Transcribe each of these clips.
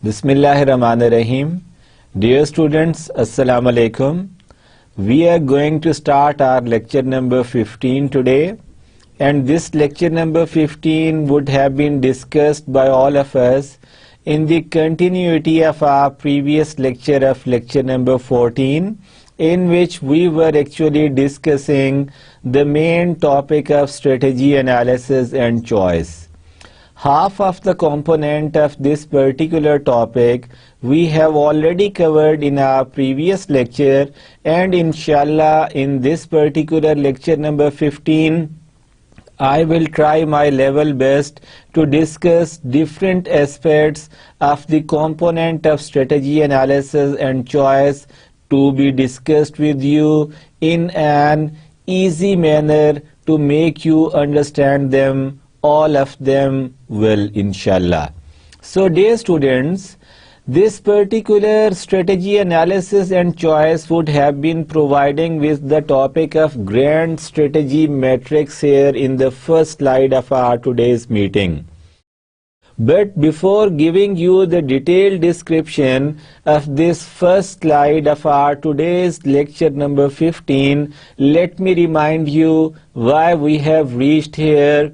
Bismillahirrahmanirrahim. Dear students, Assalamu alaikum. We are going to start our lecture number 15 today, and this lecture number 15 would have been discussed by all of us in the continuity of our previous lecture of lecture number 14, in which we were actually discussing the main topic of strategy analysis and choice. Half of the component of this particular topic we have already covered in our previous lecture, and inshallah in this particular lecture number 15 I will try my level best to discuss different aspects of the component of strategy analysis and choice to be discussed with you in an easy manner to make you understand them, all of them well, inshallah. So dear students, this particular strategy analysis and choice would have been providing with the topic of grand strategy matrix here in the first slide of our today's meeting. But before giving you the detailed description of this first slide of our today's lecture number 15, let me remind you why we have reached here,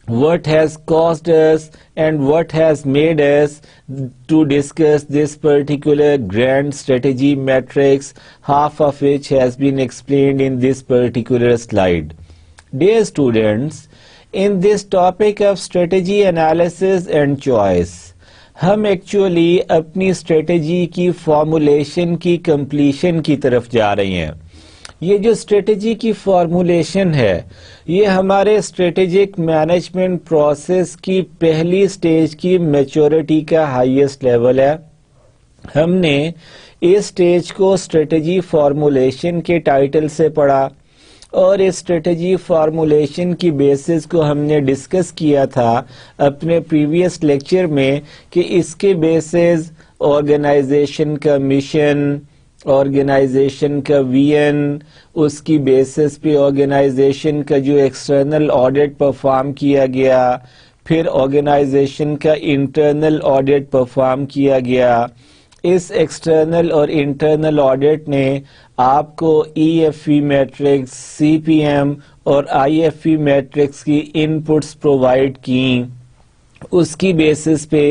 what has caused us and what has made us to discuss this particular grand strategy matrix, half of which has been explained in this particular slide. Dear students, in this topic of strategy analysis and choice, ہم actually اپنی strategy کی formulation کی completion کی طرف جا رہے ہیں. یہ جو اسٹریٹجی کی فارمولیشن ہے یہ ہمارے اسٹریٹجک مینجمنٹ پروسیس کی پہلی سٹیج کی میچورٹی کا ہائیسٹ لیول ہے. ہم نے اس سٹیج کو اسٹریٹجی فارمولیشن کے ٹائٹل سے پڑھا اور اس اسٹریٹجی فارمولیشن کی بیسس کو ہم نے ڈسکس کیا تھا اپنے پریویس لیکچر میں کہ اس کے بیسس آرگنائزیشن کا مشن، آرگنائزیشن کا ویژن، اس کی بیسس پہ آرگنائزیشن کا جو ایکسٹرنل آڈٹ پرفارم کیا گیا، پھر آرگنائزیشن کا انٹرنل آڈٹ پرفارم کیا گیا. اس ایکسٹرنل اور انٹرنل آڈٹ نے آپ کو ای ایف ای میٹرکس، سی پی ایم اور آئی ایف ای میٹرکس کی ان پٹس پرووائڈ کی. اس کی بیسس پہ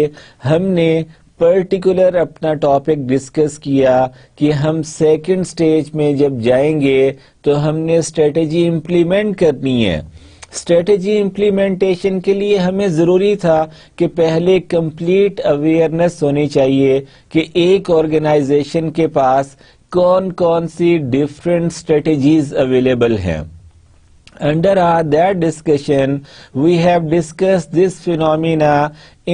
ہم نے پرٹیکولر اپنا ٹاپک ڈسکس کیا کہ ہم سیکنڈ سٹیج میں جب جائیں گے تو ہم نے اسٹریٹجی امپلیمنٹ کرنی ہے. اسٹریٹجی امپلیمنٹیشن کے لیے ہمیں ضروری تھا کہ پہلے کمپلیٹ اویئرنیس ہونی چاہیے کہ ایک آرگنائزیشن کے پاس کون کون سی ڈفرینٹ اسٹریٹجیز اویلیبل ہیں. Under that discussion, we have discussed this phenomena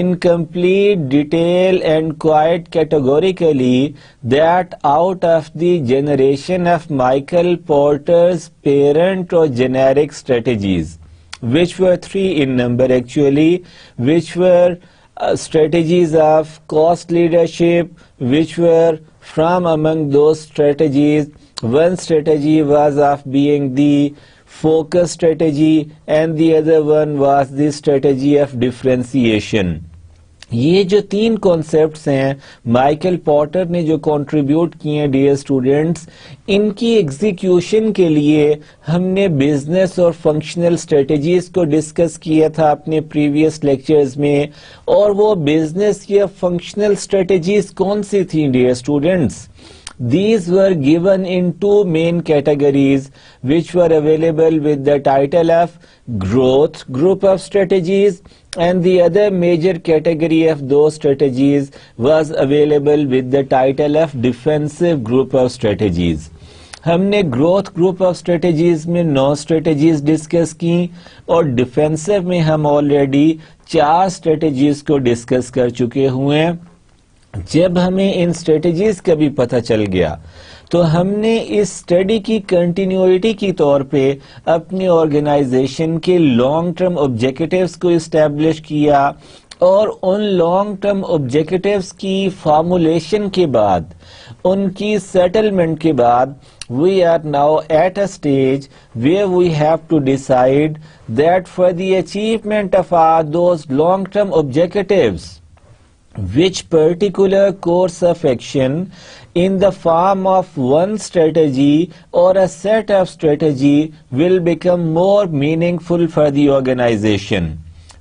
in complete detail and quite categorically that out of the generation of Michael Porter's parent or generic strategies, which were 3 in number actually, which were strategies of cost leadership, which were from among those strategies, one strategy was of being the focus strategy and the other one was the strategy of differentiation. یہ جو 3 concepts ہیں Michael partner نے جو contribute کیے ہیں dear students, ان کی execution کے لیے ہم نے بزنس اور فنکشنل اسٹریٹجیز کو ڈسکس کیا تھا اپنے پریویس لیکچرز میں. اور وہ بزنس یا فنکشنل اسٹریٹجیز کون سی تھیں dear students? These were given in 2 main categories which were available with the title of growth group of strategies, and the other major category of those strategies was available with the title of defensive group of strategies. ہم نے growth group of strategies میں 9 strategies discuss کی اور defensive میں ہم already 4 strategies کو discuss کر چکے ہوئے ہیں. جب ہمیں ان اسٹریٹجیز کا بھی پتہ چل گیا تو ہم نے اس اسٹڈی کی کنٹینیوٹی کی طور پہ اپنی آرگنائزیشن کے لانگ ٹرم آبجیکٹیوز کو اسٹیبلش کیا، اور ان لانگ ٹرم آبجیکٹیوز کی فارمولیشن کے بعد، ان کی سیٹلمنٹ کے بعد، we are now at a stage where we have to decide that for the achievement of those long term objectives, which particular course of action in the form of one strategy or a set of strategy will become more meaningful for the organization.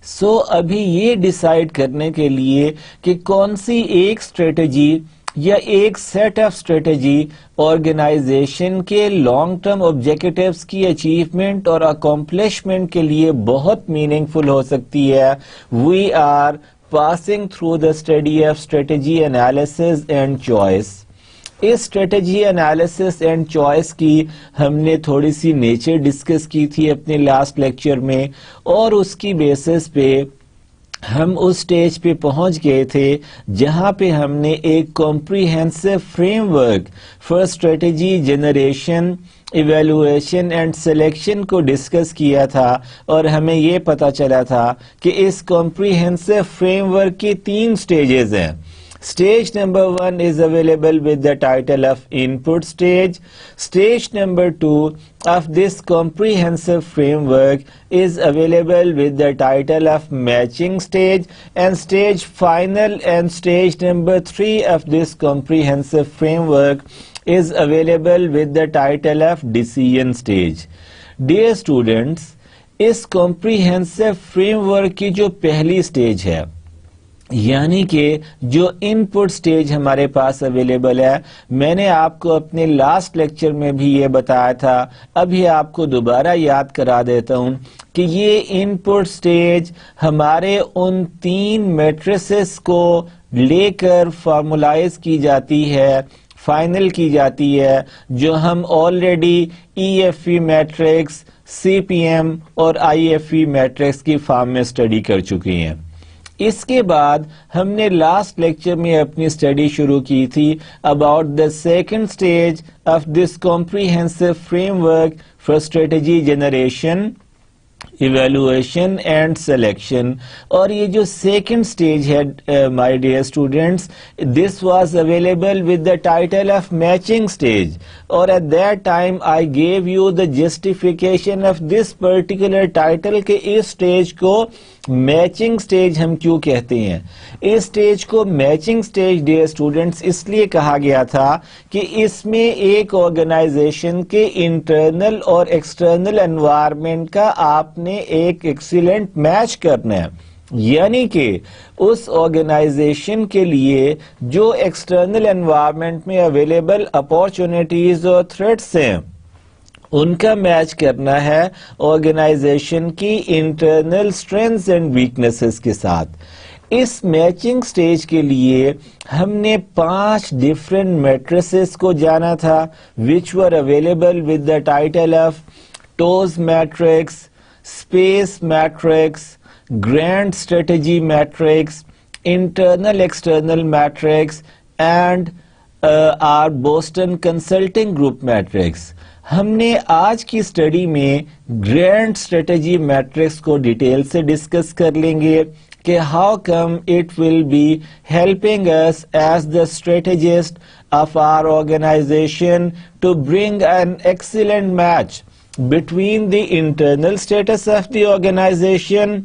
So ابھی یہ decide کرنے کے لیے کہ کون سی ایک strategy یا ایک سیٹ آف اسٹریٹجی آرگنائزیشن کے لانگ ٹرم آبجیکٹیوز کی اچیومنٹ اور اکمپلشمنٹ کے لیے بہت میننگ فل ہو سکتی ہے، we are passing through the study of strategy analysis and choice. اس اسٹریٹجی انالیسس اینڈ چوائس کی ہم نے تھوڑی سی نیچر ڈسکس کی تھی اپنے لاسٹ لیکچر میں، اور اس کی بیسس پہ ہم اس سٹیج پہ پہنچ گئے تھے جہاں پہ ہم نے ایک comprehensive framework for strategy generation, evaluation and selection کو ڈسکس کیا تھا، اور ہمیں یہ پتا چلا تھا کہ اس کمپریہنسو فریم ورک کی 3 سٹیجز ہیں. Stage number 1 is available with the title of input stage. Stage number 2 of this comprehensive framework is available with the title of matching stage, and stage number 3 of this comprehensive framework is available with the title of decision stage. Dear students, us comprehensive framework کی جو پہلی stage ہے، یعنی کہ جو ان پٹ stage ہمارے پاس available ہے، میں نے آپ کو اپنے لاسٹ لیکچر میں بھی یہ بتایا تھا، ابھی آپ کو دوبارہ یاد کرا دیتا ہوں کہ یہ ان پٹ سٹیج ہمارے ان 3 میٹریسز کو لے کر فارمولائز کی جاتی ہے، فائنل کی جاتی ہے، جو ہم already E F E matrix, سی پی ایم اور آئی ایف ای میٹرکس کی فارم میں اسٹڈی کر چکی ہیں. اس کے بعد ہم نے لاسٹ لیکچر میں اپنی اسٹڈی شروع کی تھی about the second stage of this comprehensive framework for strategy generation, evaluation and selection. اور یہ جو سیکنڈ اسٹیج ہے my dear students, this was available with the title of matching stage, اور at that time I give you the justification of this particular title کہ اس stage کو matching stage ہم کیوں کہتے ہیں. اس سٹیج کو میچنگ سٹیج ڈیئر اسٹوڈنٹس اس لیے کہا گیا تھا کہ اس میں ایک آرگنائزیشن کے انٹرنل اور ایکسٹرنل انوائرمنٹ کا آپ نے ایک ایکسیلنٹ میچ کرنا ہے، یعنی کہ اس آرگنائزیشن کے لیے جو ایکسٹرنل انوائرمنٹ میں اویلیبل اپارچونیٹیز اور تھریٹس ہیں ان کا میچ کرنا ہے آرگنائزیشن کی انٹرنل اسٹرینتھس اینڈ ویکنیسز کے ساتھ. اس میچنگ سٹیج کے لیے ہم نے 5 ڈفرینٹ میٹریسز کو جانا تھا which were available with the title of TOWS matrix, space matrix, grand strategy matrix, internal external matrix and our Boston Consulting Group matrix. ہم نے آج کی اسٹڈی میں گرینڈ اسٹریٹجی میٹرکس کو ڈیٹیل سے ڈسکس کر لیں گے کہ how come it will be helping us as the strategist of our organisation to bring an excellent match between the internal status of the organisation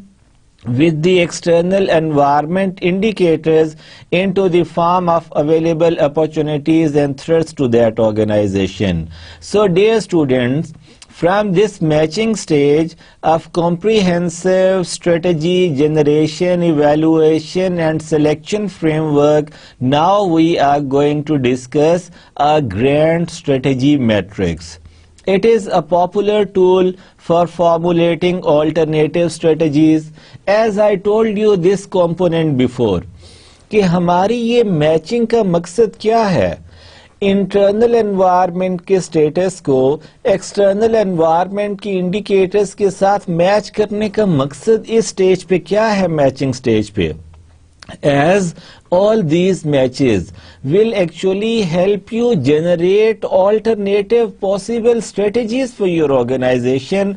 with the external environment indicators into the form of available opportunities and threats to that organization. So dear students, from this matching stage of comprehensive strategy generation, evaluation and selection framework, now we are going to discuss a grand strategy matrix. It is a popular tool for formulating alternative strategies. As I told you this component before, کہ ہماری یہ matching کا مقصد کیا ہے؟ Internal environment کے status کو external environment کی انڈیکیٹرز کے ساتھ میچ کرنے کا مقصد اس سٹیج پہ کیا ہے؟ میچنگ سٹیج پہ As All these matches will actually help you generate alternative possible strategies for your organization.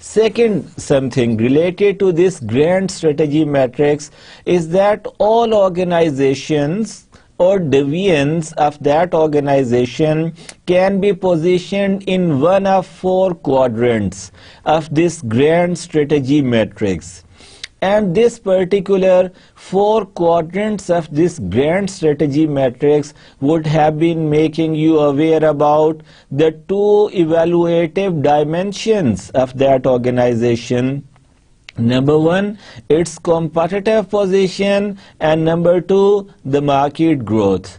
Second, something related to this grand strategy matrix is that all organizations or divisions of that organization can be positioned in one of 4 quadrants of this grand strategy matrix. And this particular 4 quadrants of this grand strategy matrix would have been making you aware about the 2 evaluative dimensions of that organization. Number 1, its competitive position, and number 2, the market growth.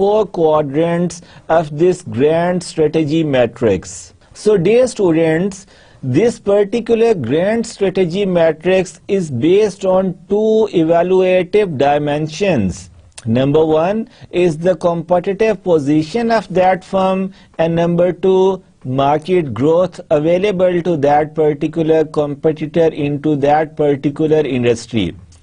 4 quadrants of this grand strategy matrix. So dear students, this particular grand strategy matrix is based on 2 evaluative dimensions. Number 1 is the competitive position of that firm, and number 2, market growth available to that particular competitor into that particular industry.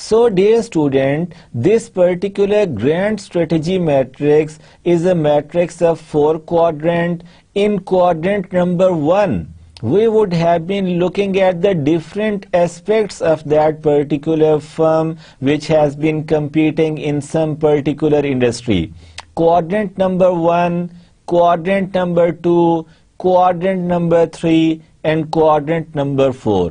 So dear student, this particular grand strategy matrix is a matrix of 4 quadrant. In quadrant number 1, we would have been looking at the different aspects of that particular firm which has been competing in some particular industry. Quadrant number 1, quadrant number 2, quadrant number 3 and quadrant number 4.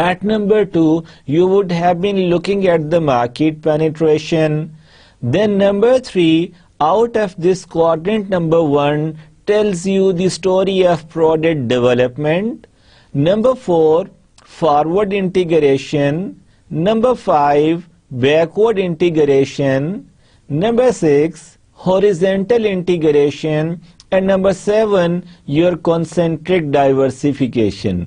At number 2, you would have been looking at the market penetration. Then number 3, out of this quadrant number 1, tells you the story of product development. Number 4, forward integration. Number 5, backward integration. Number 6, horizontal integration. And number 7, your concentric diversification.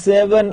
7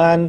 1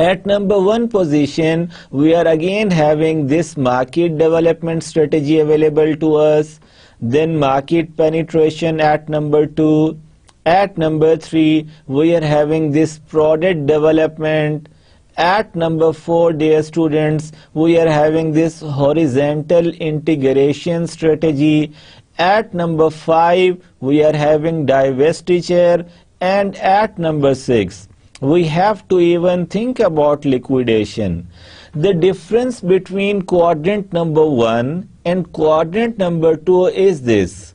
At number 1 position, we are again having this market development strategy available to us. Then market penetration at number 2. At number 3, we are having this product development. At number 4, dear students, we are having this horizontal integration strategy. At number 5, we are having divestiture. And at number 6, we have to even think about liquidation. The difference between quadrant number 1 and quadrant number 2 is this.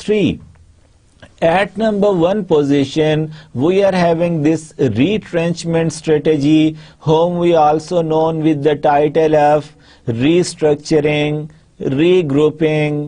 3, at number 1 position we are having this retrenchment strategy, whom we also known with the title of restructuring, regrouping,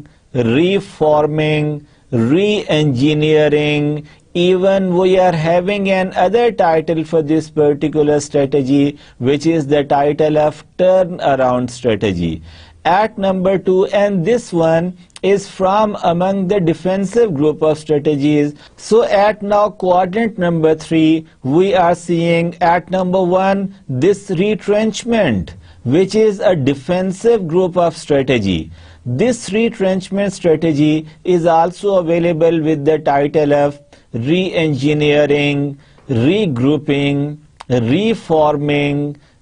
reforming, re-engineering. Even we are having another title for this particular strategy, which is the title of turnaround strategy. At number 2, and this one is from among the defensive group of strategies. So at now quadrant number 3, we are seeing at number 1 this retrenchment, which is a defensive group of strategy. This retrenchment strategy is also available with the title of re-engineering, regrouping, reforming,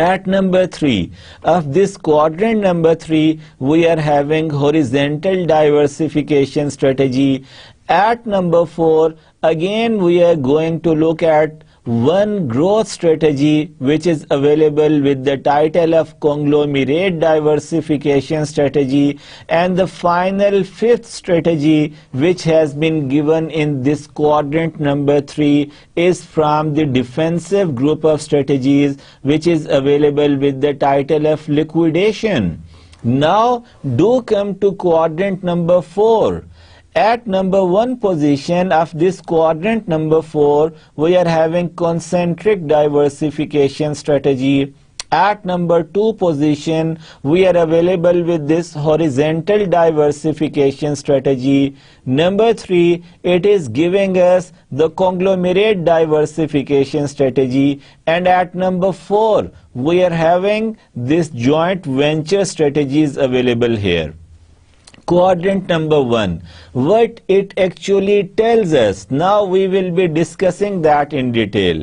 At number 3 of this quadrant number 3, we are having horizontal diversification strategy. At number 4, again we are going to look at one growth strategy, which is available with the title of conglomerate diversification strategy. And the final 5th strategy, which has been given in this quadrant number 3, is from the defensive group of strategies, which is available with the title of liquidation. Now do come to quadrant number 4. At number 1 position of this quadrant number 4, we are having concentric diversification strategy. At number 2 position, we are available with this horizontal diversification strategy. Number 3, it is giving us the conglomerate diversification strategy. And at number 4, we are having this joint venture strategies available here. Quadrant number 1, what it actually tells us, now we will be discussing that in detail.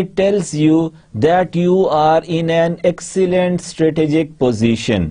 it tells you that you are in an excellent strategic position.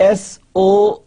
SO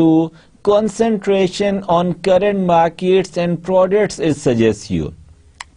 2, concentration on current markets and products is suggest you,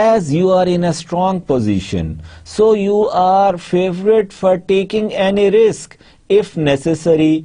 As you are in a strong position, so you are favorite for taking any risk if necessary.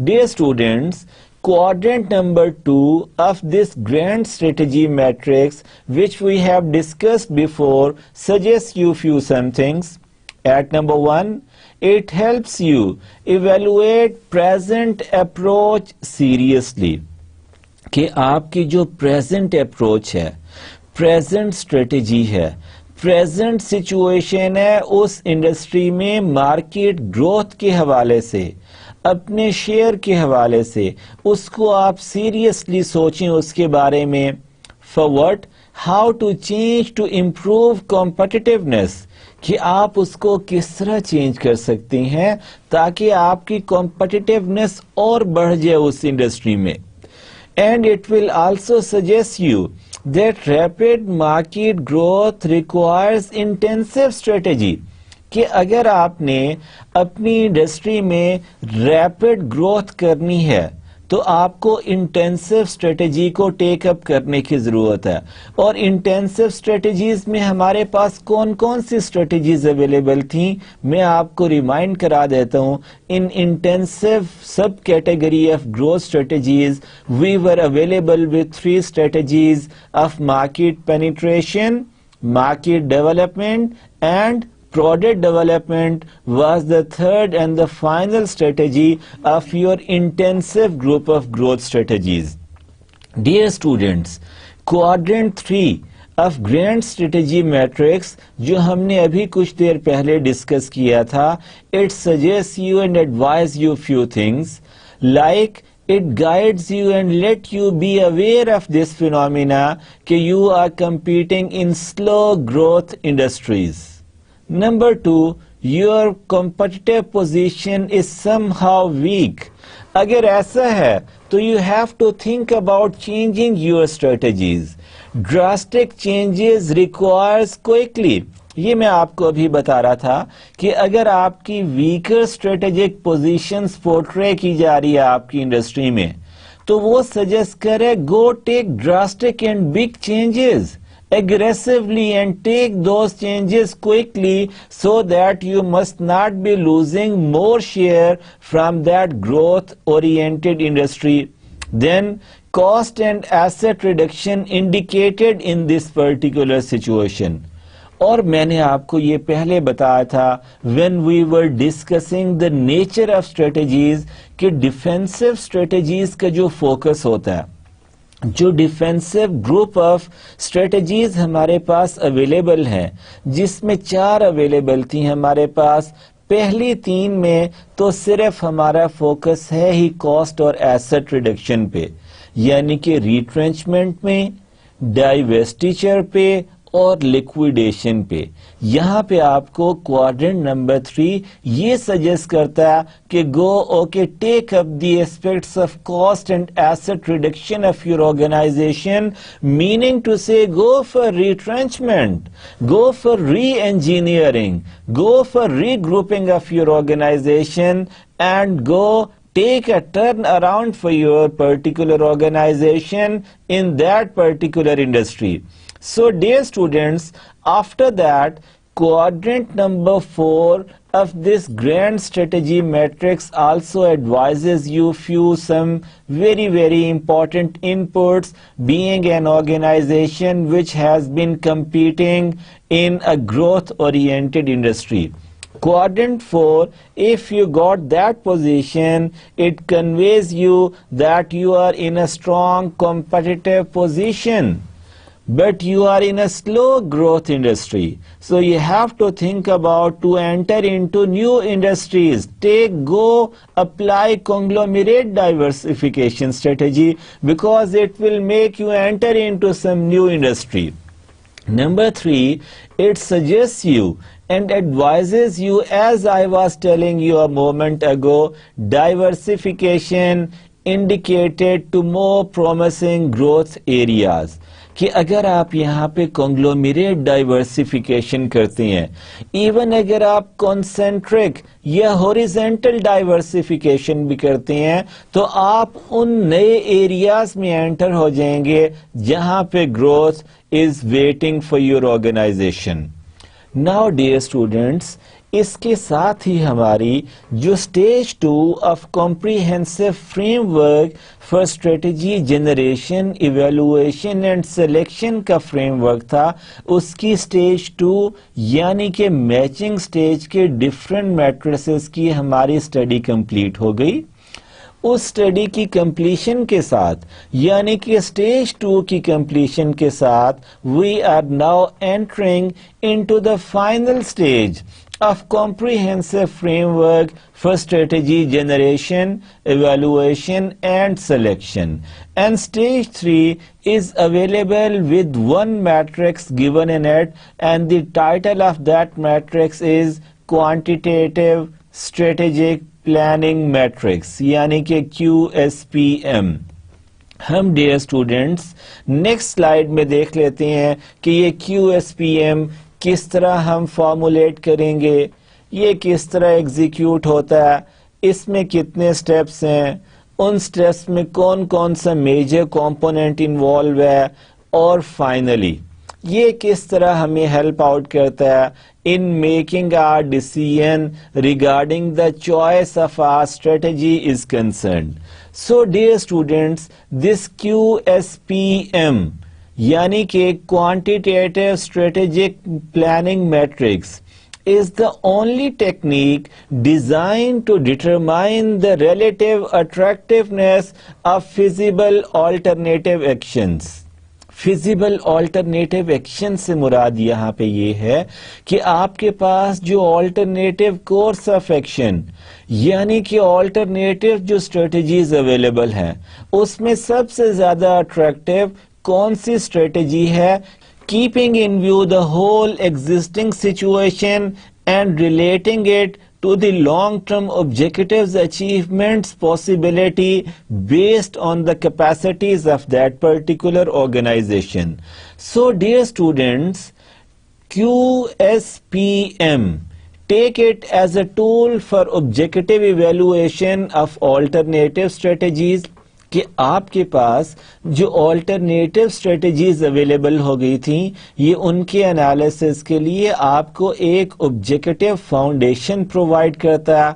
Dear students, quadrant number 2 of this grand strategy matrix, which we have discussed before, suggests you few some things. At number 1, it helps you evaluate present approach seriously. کہ آپ کی جو present approach ہے, present strategy ہے, present situation ہے اس industry میں market growth کے حوالے سے, اپنے شیئر کے حوالے سے, اس کو آپ سیریسلی سوچیں اس کے بارے میں. For what? How to change to improve competitiveness, کہ آپ اس کو کس طرح چینج کر سکتے ہیں تاکہ آپ کی competitiveness اور بڑھ جائے اس انڈسٹری میں. And it will also suggest you that rapid market growth requires intensive strategy, کہ اگر آپ نے اپنی انڈسٹری میں ریپڈ گروتھ کرنی ہے تو آپ کو انٹینسو اسٹریٹجی کو ٹیک اپ کرنے کی ضرورت ہے. اور انٹینسو اسٹریٹجیز میں ہمارے پاس کون کون سی اسٹریٹجیز اویلیبل تھیں, میں آپ کو ریمائنڈ کرا دیتا ہوں. In intensive subcategory of growth strategies we were available with 3 strategies of market penetration, market development and product development was the third and the final strategy of your intensive group of growth strategies. Dear students, quadrant 3 of grand strategy matrix جو ہم نے ابھی کچھ دیر پہلے discuss کیا تھا, it suggests you and advise you few things like it guides you and let you be aware of this phenomena کہ you are competing in slow growth industries. Number 2, your competitive position is somehow weak. اگر ایسا ہے تو you have to think about changing your strategies. Drastic changes requires quickly. یہ میں آپ کو ابھی بتا رہا تھا کہ اگر آپ کی weaker strategic positions portray کی جا رہی ہے آپ کی انڈسٹری میں تو وہ suggest کرے go take drastic and big changes aggressively and take those changes quickly so that you must not be losing more share from that growth oriented industry. Then cost and asset reduction indicated in this particular situation. اور میں نے آپ کو یہ پہلے بتایا تھا when we were discussing the nature of strategies کہ defensive strategies کا جو فوکس ہوتا ہے, جو ڈیفینسو گروپ آف اسٹریٹجیز ہمارے پاس اویلیبل ہیں, جس میں 4 اویلیبل تھیں ہمارے پاس. پہلی 3 میں تو صرف ہمارا فوکس ہے ہی کاسٹ اور ایسٹ ریڈکشن پہ, یعنی کہ ریٹرنچمنٹ میں, ڈائیویسٹیچر پہ اور لیکویڈیشن پہ. یہاں پہ آپ کو کوارڈنٹ نمبر 3 یہ سجیسٹ کرتا ہے کہ go take up the aspects of cost and asset reduction of your organization, meaning to say go for retrenchment, go for reengineering, go for regrouping of your organization and go take a turn around for your particular organization in that particular industry. So dear students, after that quadrant number 4 of this grand strategy matrix also advises you few some very important inputs being an organization which has been competing in a growth oriented industry. Quadrant 4, if you got that position, it conveys you that you are in a strong competitive position, but you are in a slow growth industry. So you have to think about to enter into new industries. Apply conglomerate diversification strategy because it will make you enter into some new industry. Number 3, it suggests you and advises you, as I was telling you a moment ago, diversification indicated to more promising growth areas. کہ اگر آپ یہاں پہ کنگلومیریٹ diversification کرتے ہیں, even اگر آپ concentric یا ہوریزنٹل ڈائیورسیفیکیشن بھی کرتے ہیں, تو آپ ان نئے ایریاز میں انٹر ہو جائیں گے جہاں پہ growth is waiting for your organisation. Now dear students, اس کے ساتھ ہی ہماری جو stage 2 of comprehensive framework for strategy generation evaluation and selection کا فریم ورک تھا، اس کی اسٹیج 2 یعنی کہ میچنگ اسٹیج کے ڈفرینٹ میٹریسز کی ہماری اسٹڈی کمپلیٹ ہو گئی. اس اسٹڈی کی کمپلیشن کے ساتھ یعنی کہ اسٹیج 2 کی کمپلیشن کے ساتھ we are now entering into the final stage of comprehensive framework for strategy generation, evaluation and selection. And stage 3 is available with one matrix given in it, and the title of that matrix is Quantitative Strategic Planning Matrix, یعنی کہ QSPM. ہم dear students next slide میں دیکھ لیتے ہیں کہ یہ QSPM کس طرح ہم فارمولیٹ کریں گے، یہ کس طرح ایگزیکیوٹ ہوتا ہے، اس میں کتنے سٹیپس ہیں، ان سٹیپس میں کون کون سا میجر کمپوننٹ انوالو ہے، اور فائنلی یہ کس طرح ہمیں ہیلپ آؤٹ کرتا ہے in making our decision regarding the choice of our strategy is concerned. So dear students this QSPM یعنی کہ quantitative strategic planning matrix is the only technique designed to determine the relative attractiveness of feasible alternative actions. Feasible alternative action سے مراد یہاں پہ یہ ہے کہ آپ کے پاس جو آلٹرنیٹیو کورس آف ایکشن یعنی کہ آلٹرنیٹیو جو اسٹریٹجیز اویلیبل ہیں اس میں سب سے زیادہ اٹریکٹیو کون سی اسٹریٹجی ہے، keeping in view the whole existing situation and relating it to the long-term objectives achievements possibility based on the capacities of that particular organization. So dear students, QSPM, take it as a tool for objective evaluation of alternative strategies کہ آپ کے پاس جو alternative strategies available ہو گئی تھیں یہ ان کے analysis کے لیے آپ کو ایک آبجیکٹیو فاؤنڈیشن پرووائڈ کرتا ہے.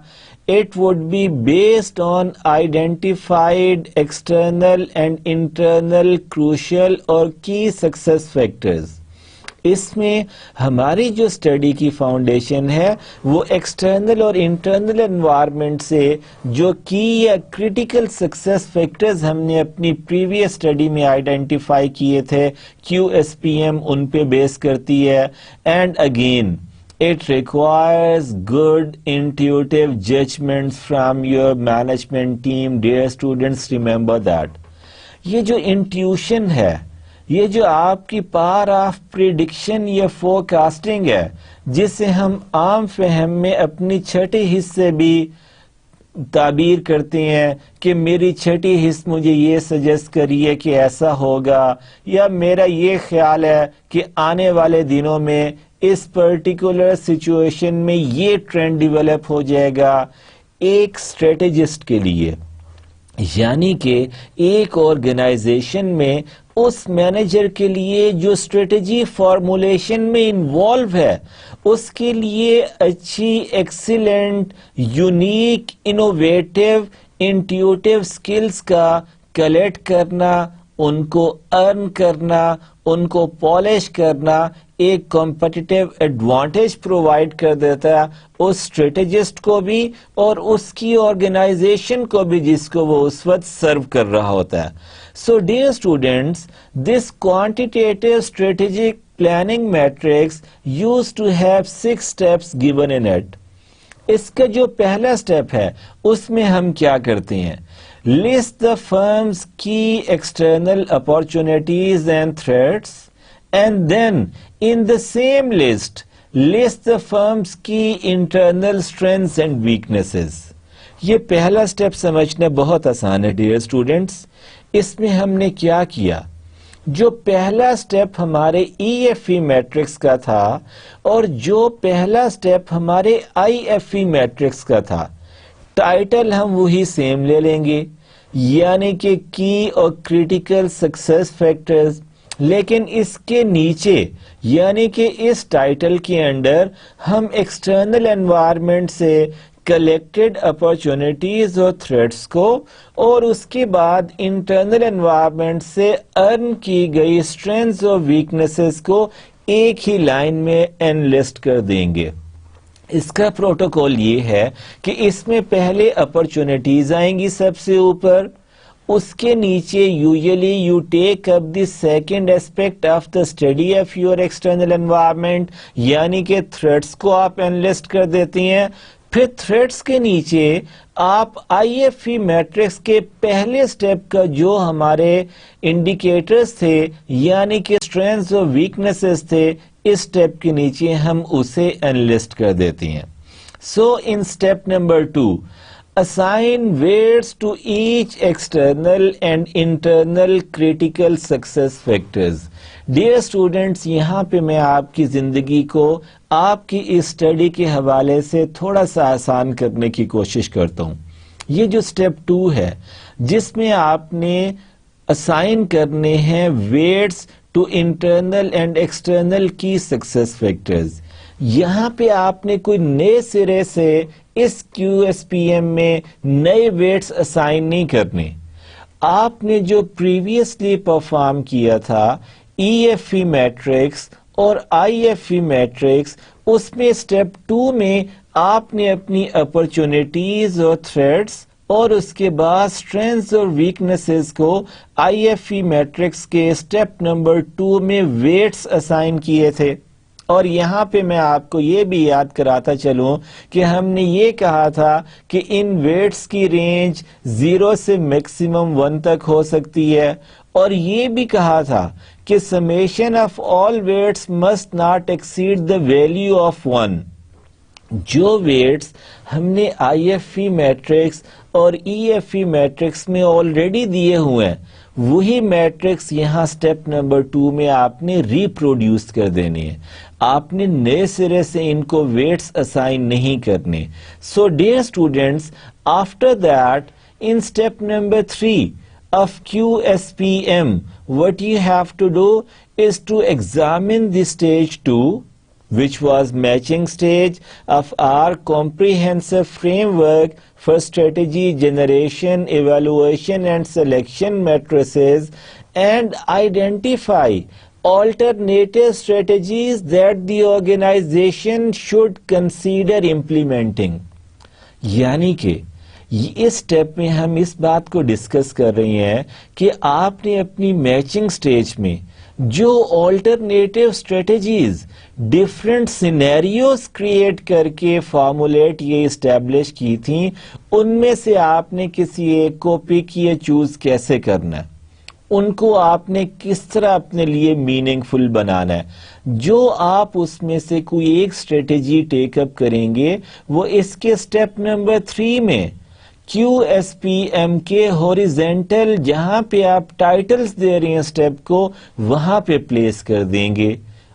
It would be based on identified external and internal crucial or key success factors. اس میں ہماری جو اسٹڈی کی فاؤنڈیشن ہے وہ ایکسٹرنل اور انٹرنل انوائرمنٹ سے جو کی یا کریٹیکل سکسیس فیکٹرز ہم نے اپنی پریویس اسٹڈی میں آئیڈینٹیفائی کیے تھے QSPM ان پہ بیس کرتی ہے. And again it requires good intuitive judgments from your management team. Dear students, remember that. یہ جو انٹیوشن ہے، یہ جو آپ کی پاور آف پریڈکشن یا فورکاسٹنگ ہے جسے ہم عام فہم میں اپنی چھٹی حصے بھی تعبیر کرتے ہیں کہ میری چھٹی حص مجھے یہ سجیسٹ کریے کہ ایسا ہوگا، یا میرا یہ خیال ہے کہ آنے والے دنوں میں اس پرٹیکولر سچویشن میں یہ ٹرینڈ ڈیولپ ہو جائے گا. ایک اسٹریٹجسٹ کے لیے یعنی کہ ایک آرگنائزیشن میں اس مینیجر کے لیے جو اسٹریٹجی فارمولیشن میں انوالو ہے اس کے لیے اچھی excellent unique innovative intuitive skills کا کلیکٹ کرنا، ان کو ارن کرنا، ان کو پالش کرنا ایک کمپٹیٹیو ایڈوانٹیج پرووائڈ کر دیتا ہے اس اسٹریٹجسٹ کو بھی اور اس کی آرگنائزیشن کو بھی جس کو وہ اس وقت سرو کر رہا ہوتا ہے. So dear students, this quantitative strategic planning matrix used to have 6 steps given in it. اس کا جو پہلا سٹیپ ہے اس میں ہم کیا کرتے ہیں، list the firm's key external opportunities and threats, and then in the same list the firm's key internal strengths and weaknesses. یہ پہلا سٹیپ سمجھنا بہت آسان ہے ڈیئر اسٹوڈینٹس. اس میں ہم نے کیا کیا، جو پہلا سٹیپ ہمارے EFE میٹرکس کا تھا اور جو پہلا سٹیپ ہمارے IFE میٹرکس کا تھا، ٹائٹل ہم وہی سیم لے لیں گے، یعنی کہ کی اور کریٹیکل سکسیس فیکٹرز لیکن اس کے نیچے یعنی کہ اس ٹائٹل کے انڈر ہم ایکسٹرنل انوائرمنٹ سے کلیکٹڈ اپرچونٹیز اور تھریٹس کو اور اس کے بعد انٹرنل انوائرمنٹ سے ارن کی گئی اسٹرینتھس اور ویکنیسز کو ایک ہی لائن میں انلسٹ کر دیں گے. اس کا پروٹوکول یہ ہے کہ اس میں پہلے اپرچونٹیز آئیں گی سب سے اوپر, اس کے نیچے usually you take up the second aspect of the study of your external environment یعنی کہ تھریٹس کو آپ انلسٹ کر دیتی ہیں. پھر تھریٹس کے نیچے آپ آئی ایف ای میٹرکس کے پہلے سٹیپ کا جو ہمارے انڈیکیٹرز تھے یعنی کہ اسٹرینتھس اور ویکنیسز تھے, اس سٹیپ کے نیچے ہم اسے انلسٹ کر دیتی ہیں. سو ان step number 2, assign weights to each external and internal critical success factors. Dear students, یہاں پہ میں آپ کی زندگی کو آپ کی اس اسٹڈی کے حوالے سے تھوڑا سا آسان کرنے کی کوشش کرتا ہوں. یہ جو سٹیپ 2 ہے جس میں آپ نے اسائن کرنے ہیں weights to internal and external key success factors, یہاں پہ آپ نے کوئی نئے سرے سے اس کیو ایس پی ایم میں نئے ویٹس اسائن نہیں کرنے. آپ نے جو پریویسلی پرفارم کیا تھا ای ایف ای میٹرکس اور آئی ایف ای میٹرکس, اس میں اسٹیپ 2 میں آپ نے اپنی اپرچونٹیز اور تھریٹس اور اس کے بعد اسٹرینتھس اور ویکنیسز کو آئی ایف ای میٹرکس کے اسٹیپ نمبر 2 میں ویٹس اسائن کیے تھے. اور یہاں پہ میں آپ کو یہ بھی یاد کراتا چلوں کہ ہم نے یہ کہا تھا کہ ان ویٹس کی رینج 0 سے میکسیمم 1 تک ہو سکتی ہے, اور یہ بھی کہا تھا کہ summation of all weights must not exceed the value of 1. جو ویٹس ہم نے آئی ایف ای میٹرکس اور ای ایف ای میٹرکس میں آلریڈی دیے ہوئے ہیں وہی میٹرکس یہاں سٹیپ نمبر 2 میں آپ نے ریپروڈیوس کر دینے ہیں. آپ نے نئے سرے سے ان کو ویٹس اسائن نہیں کرنے. سو dear students, after that in step number 3 of QSPM, what you have to do is to examine the stage 2, which was matching stage of our comprehensive framework for strategy generation, evaluation and selection matrices, and identify alternative strategies that the organization should consider implementing. یعنی کہ اس step میں ہم اس بات کو discuss کر رہے ہیں کہ آپ نے اپنی میچنگ سٹیج میں جو alternative strategies different scenarios create کر کے فارمولیٹ یہ اسٹیبلش کی تھیں, ان میں سے آپ نے کسی ایک کو پک یا چوز کیسے کرنا ہے, ان کو آپ نے کس طرح اپنے لیے میننگ فل بنانا ہے. جو آپ اس میں سے کوئی ایک اسٹریٹجی ٹیک اپ کریں گے وہ اس کے اسٹیپ نمبر 3 میں کیو ایس پی ایم کے ہوریزنٹل جہاں پہ آپ ٹائٹلز دے رہے ہیں اسٹیپ کو وہاں پہ پلیس کر دیں گے.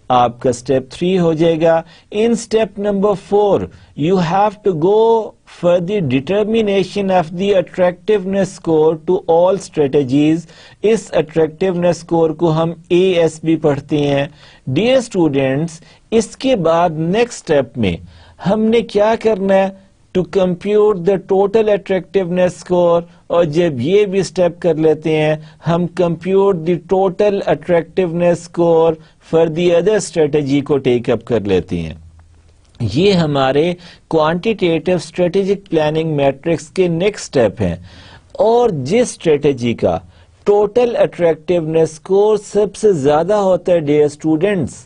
آپ کا اسٹیپ 3 ہو جائے گا. In step number 4 you have to go for the determination of the attractiveness score to all strategies. اس اٹریکٹیونیس اسکور کو ہم اے ایس بھی پڑھتے ہیں. ڈیئر اسٹوڈینٹس, اس کے بعد نیکسٹ اسٹیپ میں ہم نے کیا کرنا ہے, to compute the total attractiveness score, اور جب یہ بھی اسٹیپ کر لیتے ہیں ہم compute the total attractiveness score for the other strategy کو ٹیک اپ کر لیتے ہیں. یہ ہمارے کوانٹیٹیو اسٹریٹجک پلاننگ میٹرکس کے نیکسٹ اسٹیپ ہیں. اور جس اسٹریٹجی کا ٹوٹل اٹریکٹیونیس اسکور سب سے زیادہ ہوتا ہے ڈیئر اسٹوڈینٹس,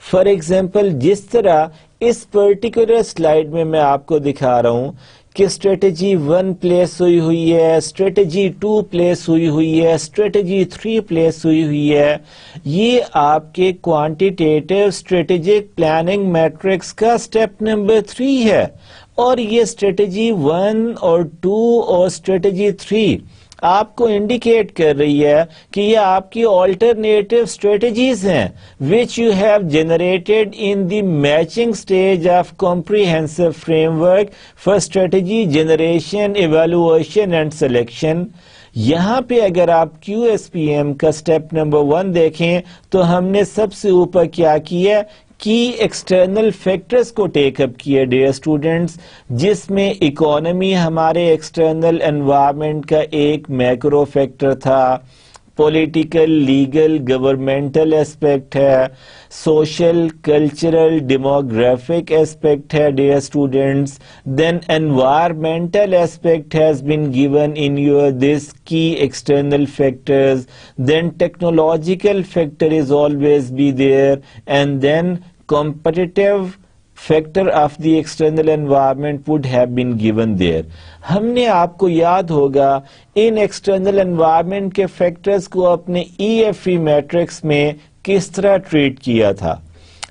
فار ایگزامپل جس طرح اس پرٹیکولر سلائیڈ میں آپ کو دکھا رہا ہوں کہ اسٹریٹجی 1 پلیس ہوئی ہے, اسٹریٹجی 2 پلیس ہوئی ہے, اسٹریٹجی 3 پلیس ہوئی ہے. یہ آپ کے کوانٹیٹیو اسٹریٹجک پلاننگ میٹرکس کا اسٹیپ نمبر 3 ہے. اور یہ اسٹریٹجی 1 اور 2 اور اسٹریٹجی 3 آپ کو انڈیکیٹ کر رہی ہے کہ یہ آپ کی آلٹرنیٹیو اسٹریٹجیز ہیں which you have generated in the matching stage of comprehensive framework for strategy generation, evaluation and selection. یہاں پہ اگر آپ کیو ایس پی ایم کا سٹیپ نمبر 1 دیکھیں تو ہم نے سب سے اوپر کیا کیا کی ایکسٹرنل فیکٹرز کو ٹیک اپ کیا ڈیئر اسٹوڈنٹس، جس میں اکانومی ہمارے ایکسٹرنل انوائرمنٹ کا ایک میکرو فیکٹر تھا، پولیٹیکل، لیگل، گورنمنٹل اسپیکٹ ہے، سوشل، کلچرل، ڈیموگرافک اسپیکٹ ہے dear students, then environmental aspect has been given in your this key external factors, then technological factor is always be there, and then competitive factor of the external environment would have been given there. ہم نے آپ کو یاد ہوگا ان external environment کے factors کو اپنے EFE matrix میں کس طرح ٹریٹ کیا تھا.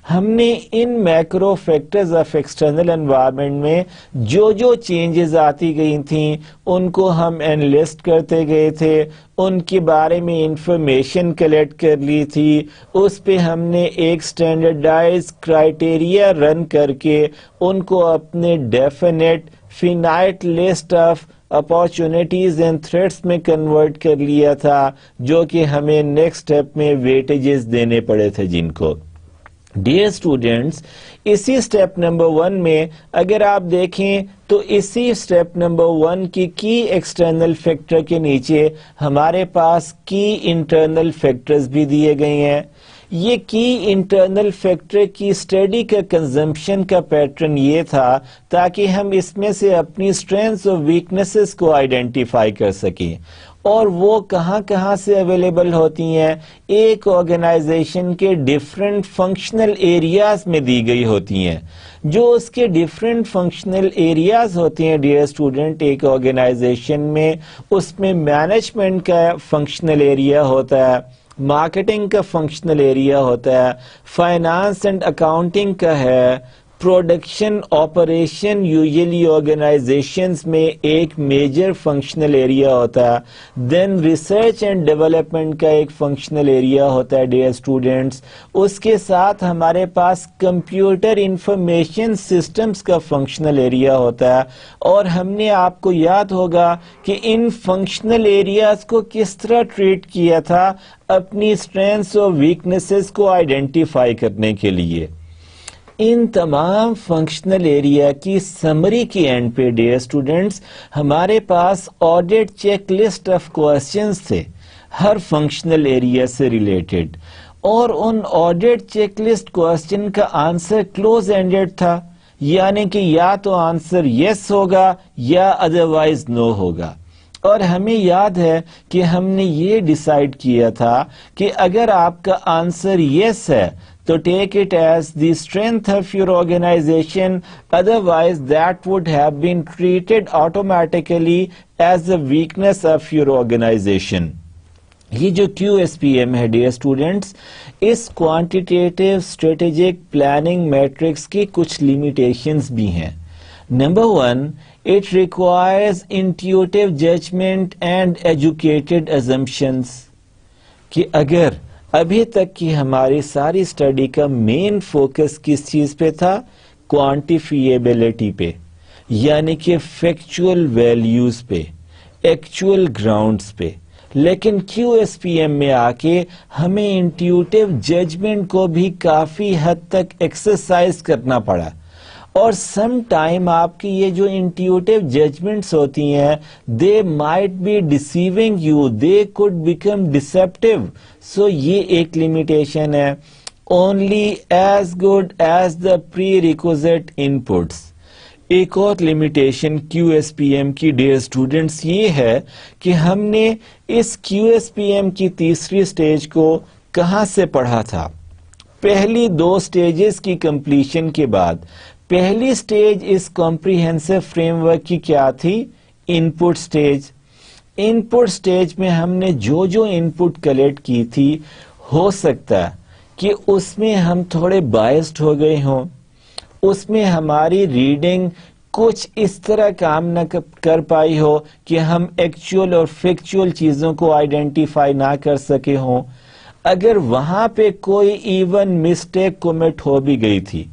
ہم نے ان macro factors of external environment میں جو چینجز آتی گئی تھیں ان کو ہم انلسٹ کرتے گئے تھے، ان کے بارے میں انفارمیشن کلیکٹ کر لی تھی، اس پہ ہم نے ایک سٹینڈرڈائز کرائٹیریا رن کر کے ان کو اپنے definite finite list of opportunities and threats میں کنورٹ کر لیا تھا، جو کہ ہمیں نیکسٹ اسٹیپ میں ویٹیجز دینے پڑے تھے جن کو. ڈیئر اسٹوڈینٹس، اسی اسٹیپ نمبر 1 میں اگر آپ دیکھیں تو اسی اسٹیپ نمبر 1 کی ایکسٹرنل فیکٹر کے نیچے ہمارے پاس کی انٹرنل فیکٹرز بھی دیے گئے ہیں. یہ کی انٹرنل فیکٹر کی اسٹڈی کا کنزمپشن کا پیٹرن یہ تھا تاکہ ہم اس میں سے اپنی اسٹرینتھس اور ویکنیسز کو آئیڈینٹیفائی کر سکیں، اور وہ کہاں سے اویلیبل ہوتی ہیں. ایک آرگنائزیشن کے ڈیفرنٹ فنکشنل ایریاز میں دی گئی ہوتی ہیں. جو اس کے ڈیفرنٹ فنکشنل ایریاز ہوتے ہیں ڈیئر اسٹوڈنٹ ایک آرگنائزیشن میں، اس میں مینجمنٹ کا فنکشنل ایریا ہوتا ہے، مارکیٹنگ کا فنکشنل ایریا ہوتا ہے، فائنانس اینڈ اکاؤنٹنگ کا ہے، پروڈکشن آپریشن یوزلی آرگنائزیشنز میں ایک میجر فنکشنل ایریا ہوتا ہے، دین ریسرچ اینڈ ڈیولپمنٹ کا ایک فنکشنل ایریا ہوتا ہے ڈیئر اسٹوڈنٹس. اس کے ساتھ ہمارے پاس کمپیوٹر انفارمیشن سسٹمز کا فنکشنل ایریا ہوتا ہے، اور ہم نے آپ کو یاد ہوگا کہ ان فنکشنل ایریاز کو کس طرح ٹریٹ کیا تھا اپنی اسٹرینتھس اور ویکنیسز کو آئیڈینٹیفائی کرنے کے لیے. ان تمام فنکشنل ایریا کی سمری کی اینڈ پہ ڈیئر اسٹوڈنٹس ہمارے پاس audit check list of questions تھے ہر فنکشنل ایریا سے ریلیٹڈ، اور ان آڈٹ چیک لسٹ کوسچن کا آنسر کلوز اینڈڈ تھا، یعنی کہ یا تو آنسر یس ہوگا یا ادروائز نو ہوگا. اور ہمیں یاد ہے کہ ہم نے یہ ڈیسائیڈ کیا تھا کہ اگر آپ کا آنسر یس ہے تو take it as the strength of your organisation, otherwise that would have been treated automatically as a weakness of your organisation. یہ جو کیو ایس پی ایم ہے ڈیئر اسٹوڈنٹس، اس کوانٹیٹیو اسٹریٹجک پلاننگ میٹرکس کی کچھ limitations بھی ہیں. Number 1, it requires intuitive judgment and educated assumptions. کہ اگر ابھی تک کی ہماری ساری اسٹڈی کا مین فوکس کس چیز پہ تھا؟ کوانٹیفیبلٹی پہ، یعنی کہ فیکچول ویلیوز پہ، ایکچول گراؤنڈز پہ. لیکن کیو ایس پی ایم میں آ کے ہمیں انٹیوٹیو ججمنٹ کو بھی کافی حد تک ایکسرسائز کرنا پڑا، اور سم ٹائم آپ کی یہ جو انٹیوٹیو ججمنٹس ہوتی ہیں they might be deceiving you, they could become deceptive. So یہ ایک لمیٹیشن ہے. Only as good as the prerequisite inputs. ایک اور limitation Q S P M کی ڈیئر اسٹوڈنٹس یہ ہے کہ ہم نے اس کیو ایس پی ایم کی تیسری سٹیج کو کہاں سے پڑھا تھا؟ پہلی 2 سٹیجز کی کمپلیشن کے بعد پہلی سٹیج اس کمپریہنسو فریم ورک کی کیا تھی؟ ان پٹ سٹیج. ان پٹ سٹیج میں ہم نے جو ان پٹ کلیکٹ کی تھی، ہو سکتا ہے کہ اس میں ہم تھوڑے بائسڈ ہو گئے ہوں، اس میں ہماری ریڈنگ کچھ اس طرح کام نہ کر پائی ہو کہ ہم ایکچول اور فیکچول چیزوں کو آئیڈینٹیفائی نہ کر سکے ہوں. اگر وہاں پہ کوئی ایون مسٹیک کومٹ ہو بھی گئی تھی،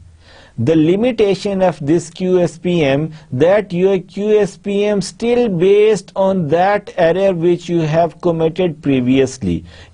The limitation of this QSPM, that your QSPM still based on that error which you have committed previously.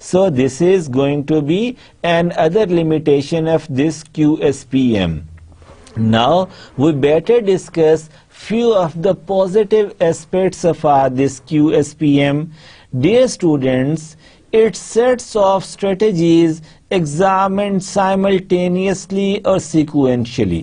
So this is going to be another limitation of this QSPM. Now we better discuss few of the positive aspects of this QSPM. Dear students, its sets of strategies examined simultaneously or sequentially.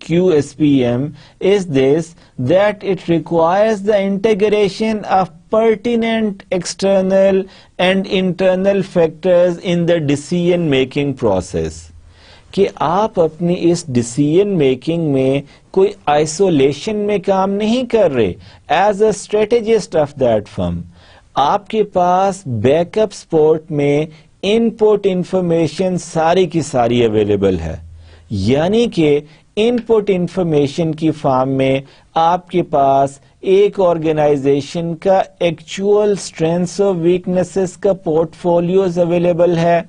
QSPM is this, that it requires the integration of pertinent external and internal factors in the decision making process. کہ آپ اپنی اس decision making میں کوئی isolation میں کام نہیں کر رہے. As a strategist of that firm آپ کے پاس بیک اپ سپورٹ میں ان پٹ انفارمیشن ساری کی ساری اویلیبل ہے. یعنی کہ ان پٹ انفارمیشن کی فارم میں آپ کے پاس ایک آرگنائزیشن کا ایکچوئل اسٹرینتھس اور ویکنیسز کا پورٹ فولیوز اویلیبل ہے,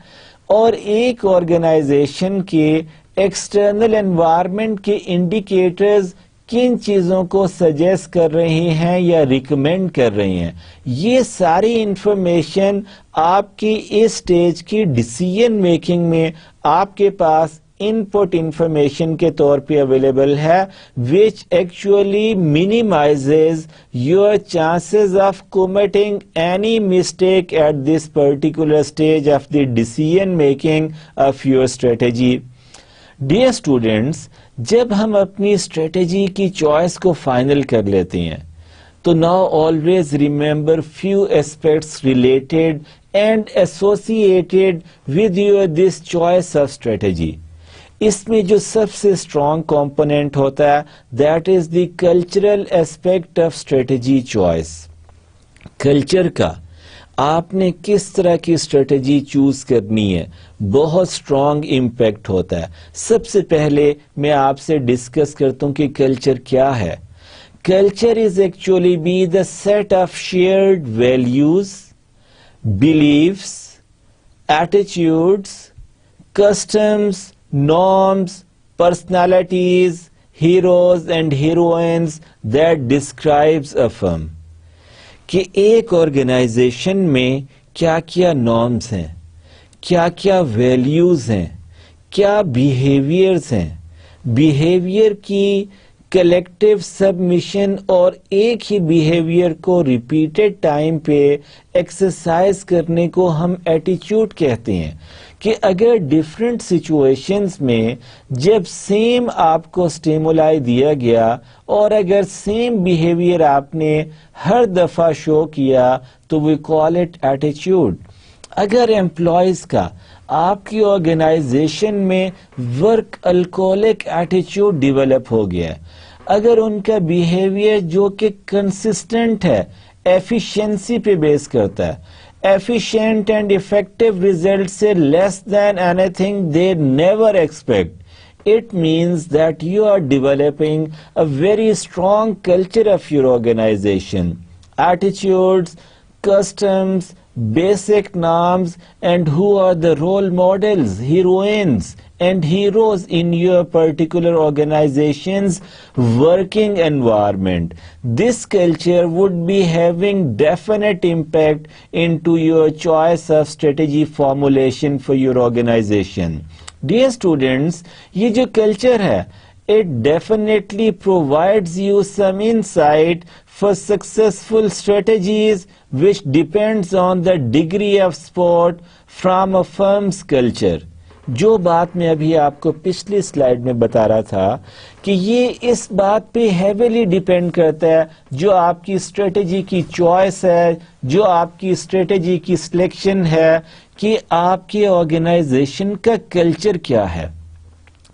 اور ایک آرگنائزیشن کے ایکسٹرنل انوائرمنٹ کے انڈیکیٹرز کن چیزوں کو سجیسٹ کر رہے ہیں یا ریکمینڈ کر رہے ہیں. یہ ساری انفارمیشن آپ کی اس سٹیج کی ڈیسیژن میکنگ میں آپ کے پاس ان پٹ انفارمیشن کے طور پہ اویلیبل ہے, which actually minimizes your chances of committing any mistake at this particular stage of the decision making of your strategy. Dear students, جب ہم اپنی اسٹریٹجی کی چوائس کو فائنل کر لیتے ہیں تو now always remember few aspects related and associated with your this choice of strategy. اس میں جو سب سے اسٹرانگ کمپوننٹ ہوتا ہے that is the cultural aspect of strategy choice. Culture کا آپ نے کس طرح کی اسٹریٹجی چوز کرنی ہے بہت اسٹرانگ امپیکٹ ہوتا ہے. سب سے پہلے میں آپ سے ڈسکس کرتا ہوں کہ کلچر کیا ہے. Culture is actually be the set of shared values, beliefs, attitudes, customs, norms, personalities, heroes and heroines that describes a firm. کہ ایک آرگنائزیشن میں کیا کیا نارمز ہیں, کیا کیا ویلیوز ہیں, کیا بیہیویئرز ہیں. بیہیویئر کی کلیکٹیو سبمیشن اور ایک ہی بیہیویئر کو ریپیٹڈ ٹائم پہ ایکسرسائز کرنے کو ہم ایٹیچیوڈ کہتے ہیں. کہ اگر ڈفرینٹ سچویشنز میں جب سیم آپ کو اسٹیمولائی دیا گیا اور اگر سیم بیہیویئر آپ نے ہر دفعہ شو کیا تو وی کال اٹ ایٹیچیوڈ. اگر امپلائیز کا آپ کی آرگنائزیشن میں ورک الکولک ایٹیچیوڈ ڈیولپ ہو گیا, اگر ان کا بیہیویئر جو کہ کنسسٹنٹ ہے, ایفیشنسی پہ بیس کرتا ہے, efficient and effective results say less than anything they never expect, it means that you are developing a very strong culture of your organization. Attitudes, customs, basic norms, and who are the role models, heroines and heroes in your particular organization's working environment. This culture would be having definite impact into your choice of strategy formulation for your organization. Dear students, یہ جو culture ہے it definitely provides you some insight for successful strategies which depends on the degree of support from a firm's culture. جو بات میں ابھی آپ کو پچھلی سلائیڈ میں بتا رہا تھا کہ یہ اس بات پہ ہیویلی ڈیپینڈ کرتا ہے جو آپ کی اسٹریٹجی کی چوائس ہے, جو آپ کی اسٹریٹجی کی سلیکشن ہے, کہ آپ کی آرگنائزیشن کا کلچر کیا ہے.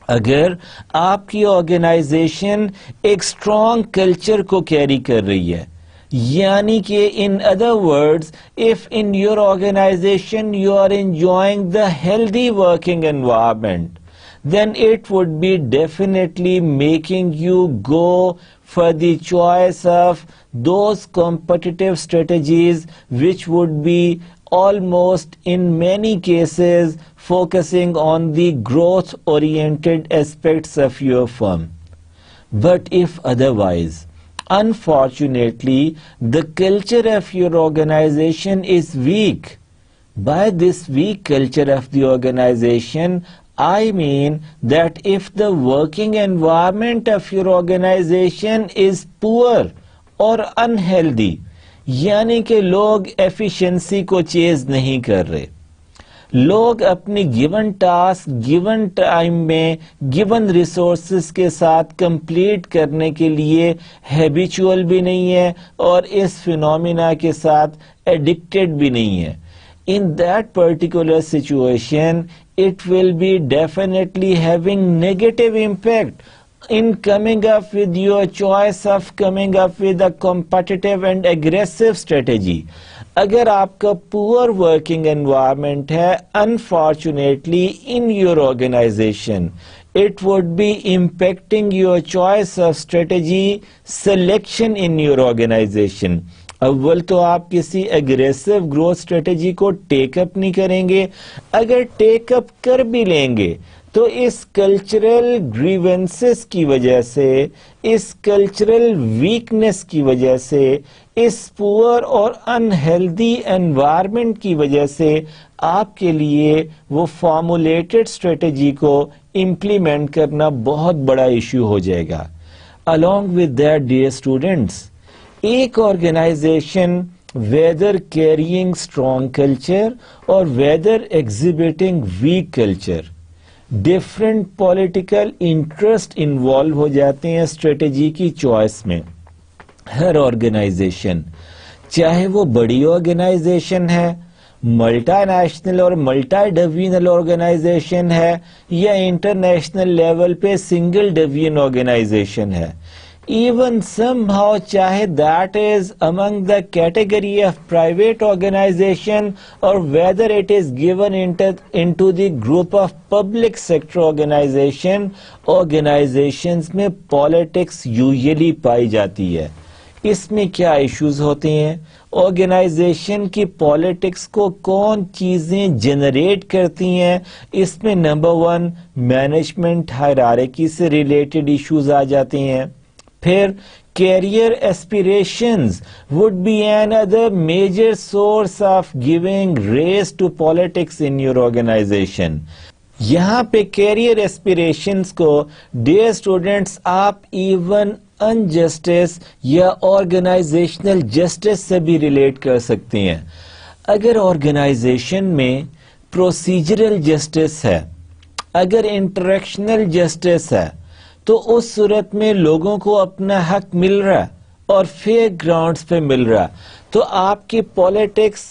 اگر آپ کی آرگنائزیشن ایک اسٹرانگ کلچر کو کیری کر رہی ہے, یعنی کہ in other words, if in your organization you are enjoying the healthy working environment, then it would be definitely making you go for the choice of those competitive strategies which would be almost in many cases focusing on the growth oriented aspects of your firm. But if otherwise, unfortunately, the culture of your organization is weak. By this weak culture of the organization, I mean that if the working environment of your organization is poor or unhealthy, یعنی کہ لوگ efficiency کو چیز نہیں کر رہے, لوگ اپنی گیون ٹاسک گیون ٹائم میں گیون ریسورسز کے ساتھ کمپلیٹ کرنے کے لیے ہیبیچول بھی نہیں ہے اور اس فینومینا کے ساتھ ایڈکٹڈ بھی نہیں ہے. In that particular situation, it will be definitely having negative impact in coming up with your choice of coming up with a competitive and aggressive strategy. اگر آپ کا پور ورکنگ انوائرمنٹ ہے unfortunately in your organization, it would be impacting your choice of strategy selection in your organization. اول تو آپ کسی aggressive growth strategy کو ٹیک اپ نہیں کریں گے, اگر ٹیک اپ کر بھی لیں گے تو اس کلچرل گریونسز کی وجہ سے, اس کلچرل ویکنس کی وجہ سے, اس پور اور انہیلدی انوائرمنٹ کی وجہ سے آپ کے لیے وہ فارمولیٹڈ اسٹریٹجی کو امپلیمنٹ کرنا بہت بڑا ایشو ہو جائے گا. along with that, dear students, ایک organization whether carrying strong culture or whether exhibiting weak culture, different political interest involve ہو جاتے ہیں اسٹریٹجی کی چوائس میں. ہر آرگنائزیشن, چاہے وہ بڑی آرگنائزیشن ہے, ملٹا نیشنل اور ملٹا ڈویژنل آرگنائزیشن ہے, یا انٹرنیشنل لیول پہ سنگل ڈویژن آرگنائزیشن ہے, even somehow chahe that is among the category of private organization or whether it is given into the group of public sector organization, organizations میں politics usually پائی جاتی ہے. اس میں کیا issues ہوتے ہیں, organization کی politics کو کون چیزیں جنریٹ کرتی ہیں, اس میں نمبر 1 مینجمنٹ ہائرارکی سے ریلیٹڈ ایشوز آ جاتے ہیں. پھر career aspirations would be another major source of giving raise to politics in your organization. یہاں پہ career aspirations کو dear students آپ even injustice یا organizational justice سے بھی ریلیٹ کر سکتے ہیں. اگر آرگنائزیشن میں procedural justice ہے, اگر انٹریکشنل justice ہے, تو اس صورت میں لوگوں کو اپنا حق مل رہا اور فیئر گراؤنڈز پہ مل رہا, تو آپ کی پالیٹکس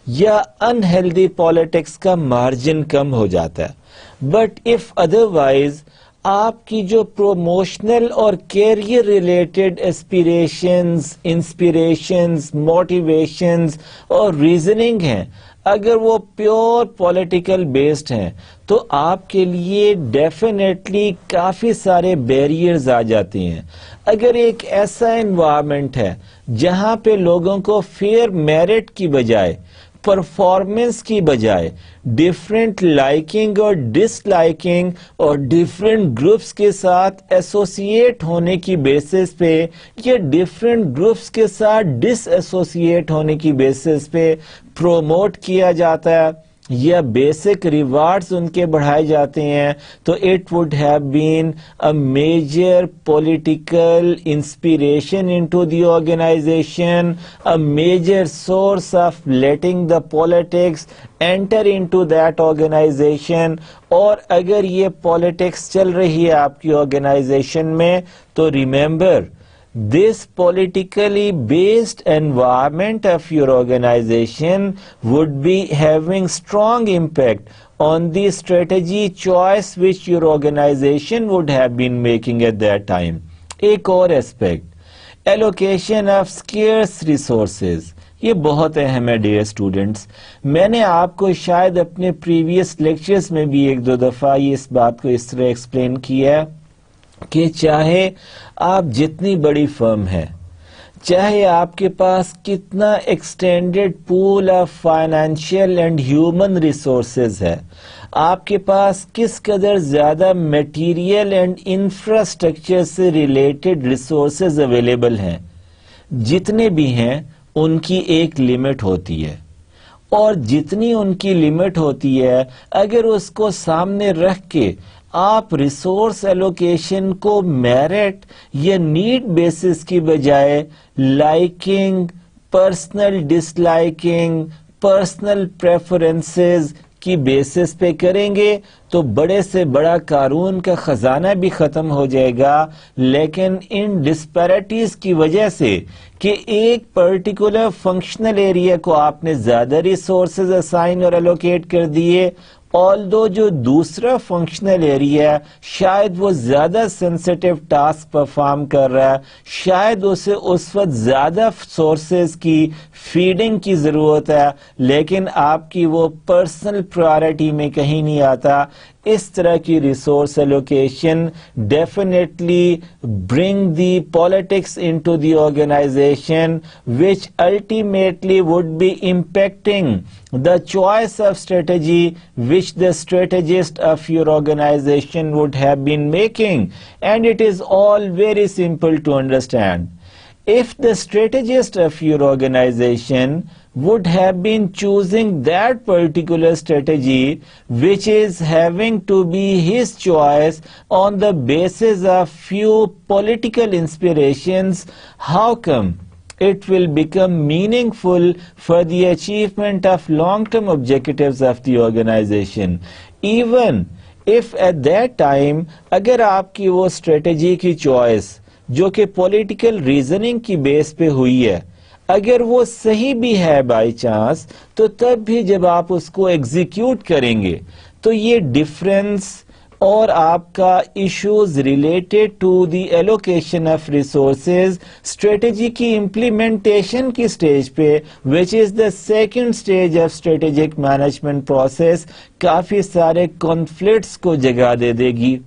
یا انہیلدی پالیٹکس کا مارجن کم ہو جاتا ہے. بٹ اف ادروائز آپ کی جو پروموشنل اور کیریئر ریلیٹڈ ایسپیریشنز, انسپیریشنز, موٹیویشنز اور ریزننگ ہیں, اگر وہ پیور پولیٹیکل بیسڈ ہیں, تو آپ کے لیے ڈیفینیٹلی کافی سارے بیریئرز آ جاتے ہیں. اگر ایک ایسا انوائرمنٹ ہے جہاں پہ لوگوں کو فیئر میرٹ کی بجائے, پرفارمنس کی بجائے ڈفرینٹ لائکنگ اور ڈس لائکنگ اور ڈفرینٹ گروپس کے ساتھ ایسوسیٹ ہونے کی بیسس پہ, یا ڈفرینٹ گروپس کے ساتھ ڈس ایسوسیٹ ہونے کی بیسس پہ پروموٹ کیا جاتا ہے, یا بیسک ریوارڈز ان کے بڑھائے جاتے ہیں تو it would have been a major political inspiration into the organisation, a major source of letting the politics enter into that organisation. اور اگر یہ پالیٹکس چل رہی ہے آپ کی آرگنائزیشن میں تو remember, this politically based environment of your organization would be having strong impact on the strategy choice which your organization would have been making at that time. ایک اور aspect, allocation of scarce resources. یہ بہت اہم ہے dear students. میں نے آپ کو شاید اپنے پریویس لیکچرز میں بھی ایک دو دفعہ یہ اس بات کو اس طرح ایکسپلین کیا کہ چاہے آپ جتنی بڑی فرم ہے, چاہے آپ کے پاس کتنا extended pool of financial and human resources ہے, آپ کے پاس کس قدر زیادہ میٹیریل اینڈ انفراسٹرکچر سے ریلیٹڈ ریسورسز اویلیبل ہیں, جتنے بھی ہیں ان کی ایک لمٹ ہوتی ہے. اور جتنی ان کی لمٹ ہوتی ہے, اگر اس کو سامنے رکھ کے آپ ریسورس ایلوکیشن کو میرٹ یا نیڈ بیسس کی بجائے لائکنگ, پرسنل ڈس لائکنگ, پرسنل پریفرنسز کی بیسس پہ کریں گے تو بڑے سے بڑا قارون کا خزانہ بھی ختم ہو جائے گا. لیکن ان ڈسپیرٹیز کی وجہ سے کہ ایک پرٹیکولر فنکشنل ایریا کو آپ نے زیادہ ریسورسز اسائن اور ایلوکیٹ کر دیے, although جو دوسرا فنکشنل ایریا شاید وہ زیادہ سینسٹیو ٹاسک پرفارم کر رہا ہے, شاید اسے اس وقت زیادہ سورسز کی فیڈنگ کی ضرورت ہے, لیکن آپ کی وہ پرسنل پرائرٹی میں کہیں نہیں آتا. اس طرح کی resource allocation definitely bring the politics into the organisation which ultimately would be impacting the choice of strategy which the strategist of your organization would have been making. And it is all very simple to understand. If the strategist of your organization would have been choosing that particular strategy which is having to be his choice on the basis of few political inspirations, how come it will become meaningful for the achievement of long-term objectives of the organization? Even if at that time اگر آپ کی وہ strategy کی choice جو کہ political reasoning کی بیس پہ ہوئی ہے, اگر وہ صحیح بھی ہے بائی چانس, تو تب بھی جب آپ اس کو ایگزیکیوٹ کریں گے تو یہ ڈفرینس اور آپ کا issues related to the allocation of resources strategy کی امپلیمنٹیشن کی سٹیج پہ, which is the second stage of strategic management process, کافی سارے کانفلکٹس کو جگہ دے دے گی.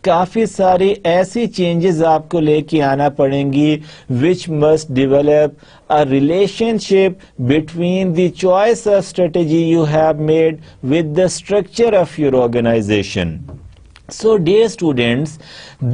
کافی ساری ایسی چینجز آپ کو لے کے آنا پڑیں گی which must develop a relationship between the choice of strategy you have made with the structure of your organization. So dear students,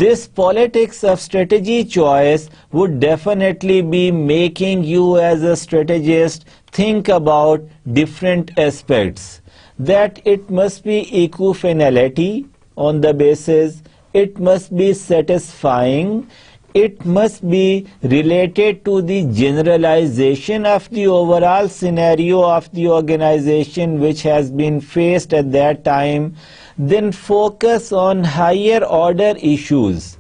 this politics of strategy choice would definitely be making you as a strategist think about different aspects, that it must be equifinality on the basis, it must be satisfying, it must be related to the generalization of the overall scenario of the organization which has been faced at that time. Then focus on higher order issues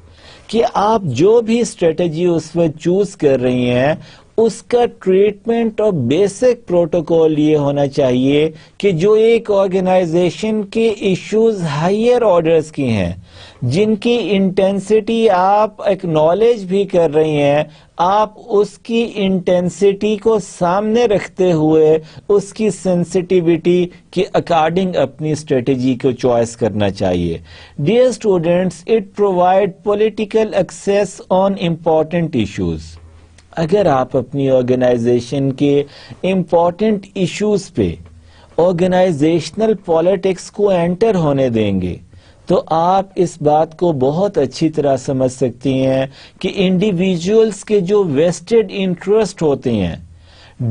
کہ آپ جو بھی strategy اس وقت choose کر رہی ہیں اس کا treatment اور بیسک پروٹوکول یہ ہونا چاہیے کہ جو ایک آرگنائزیشن کے ایشوز ہائر آرڈرز کی ہیں, جن کی انٹینسٹی آپ ایکنالج بھی کر رہی ہیں, آپ اس کی انٹینسٹی کو سامنے رکھتے ہوئے اس کی سینسٹیوٹی کے اکارڈنگ اپنی اسٹریٹجی کو چوائس کرنا چاہیے. Dear students, it provide political access on important issues. اگر آپ اپنی آرگنائزیشن کے امپورٹنٹ ایشوز پہ آرگنائزیشنل پالیٹکس کو انٹر ہونے دیں گے تو آپ اس بات کو بہت اچھی طرح سمجھ سکتی ہیں کہ انڈیویجولز کے جو ویسٹڈ انٹرسٹ ہوتے ہیں,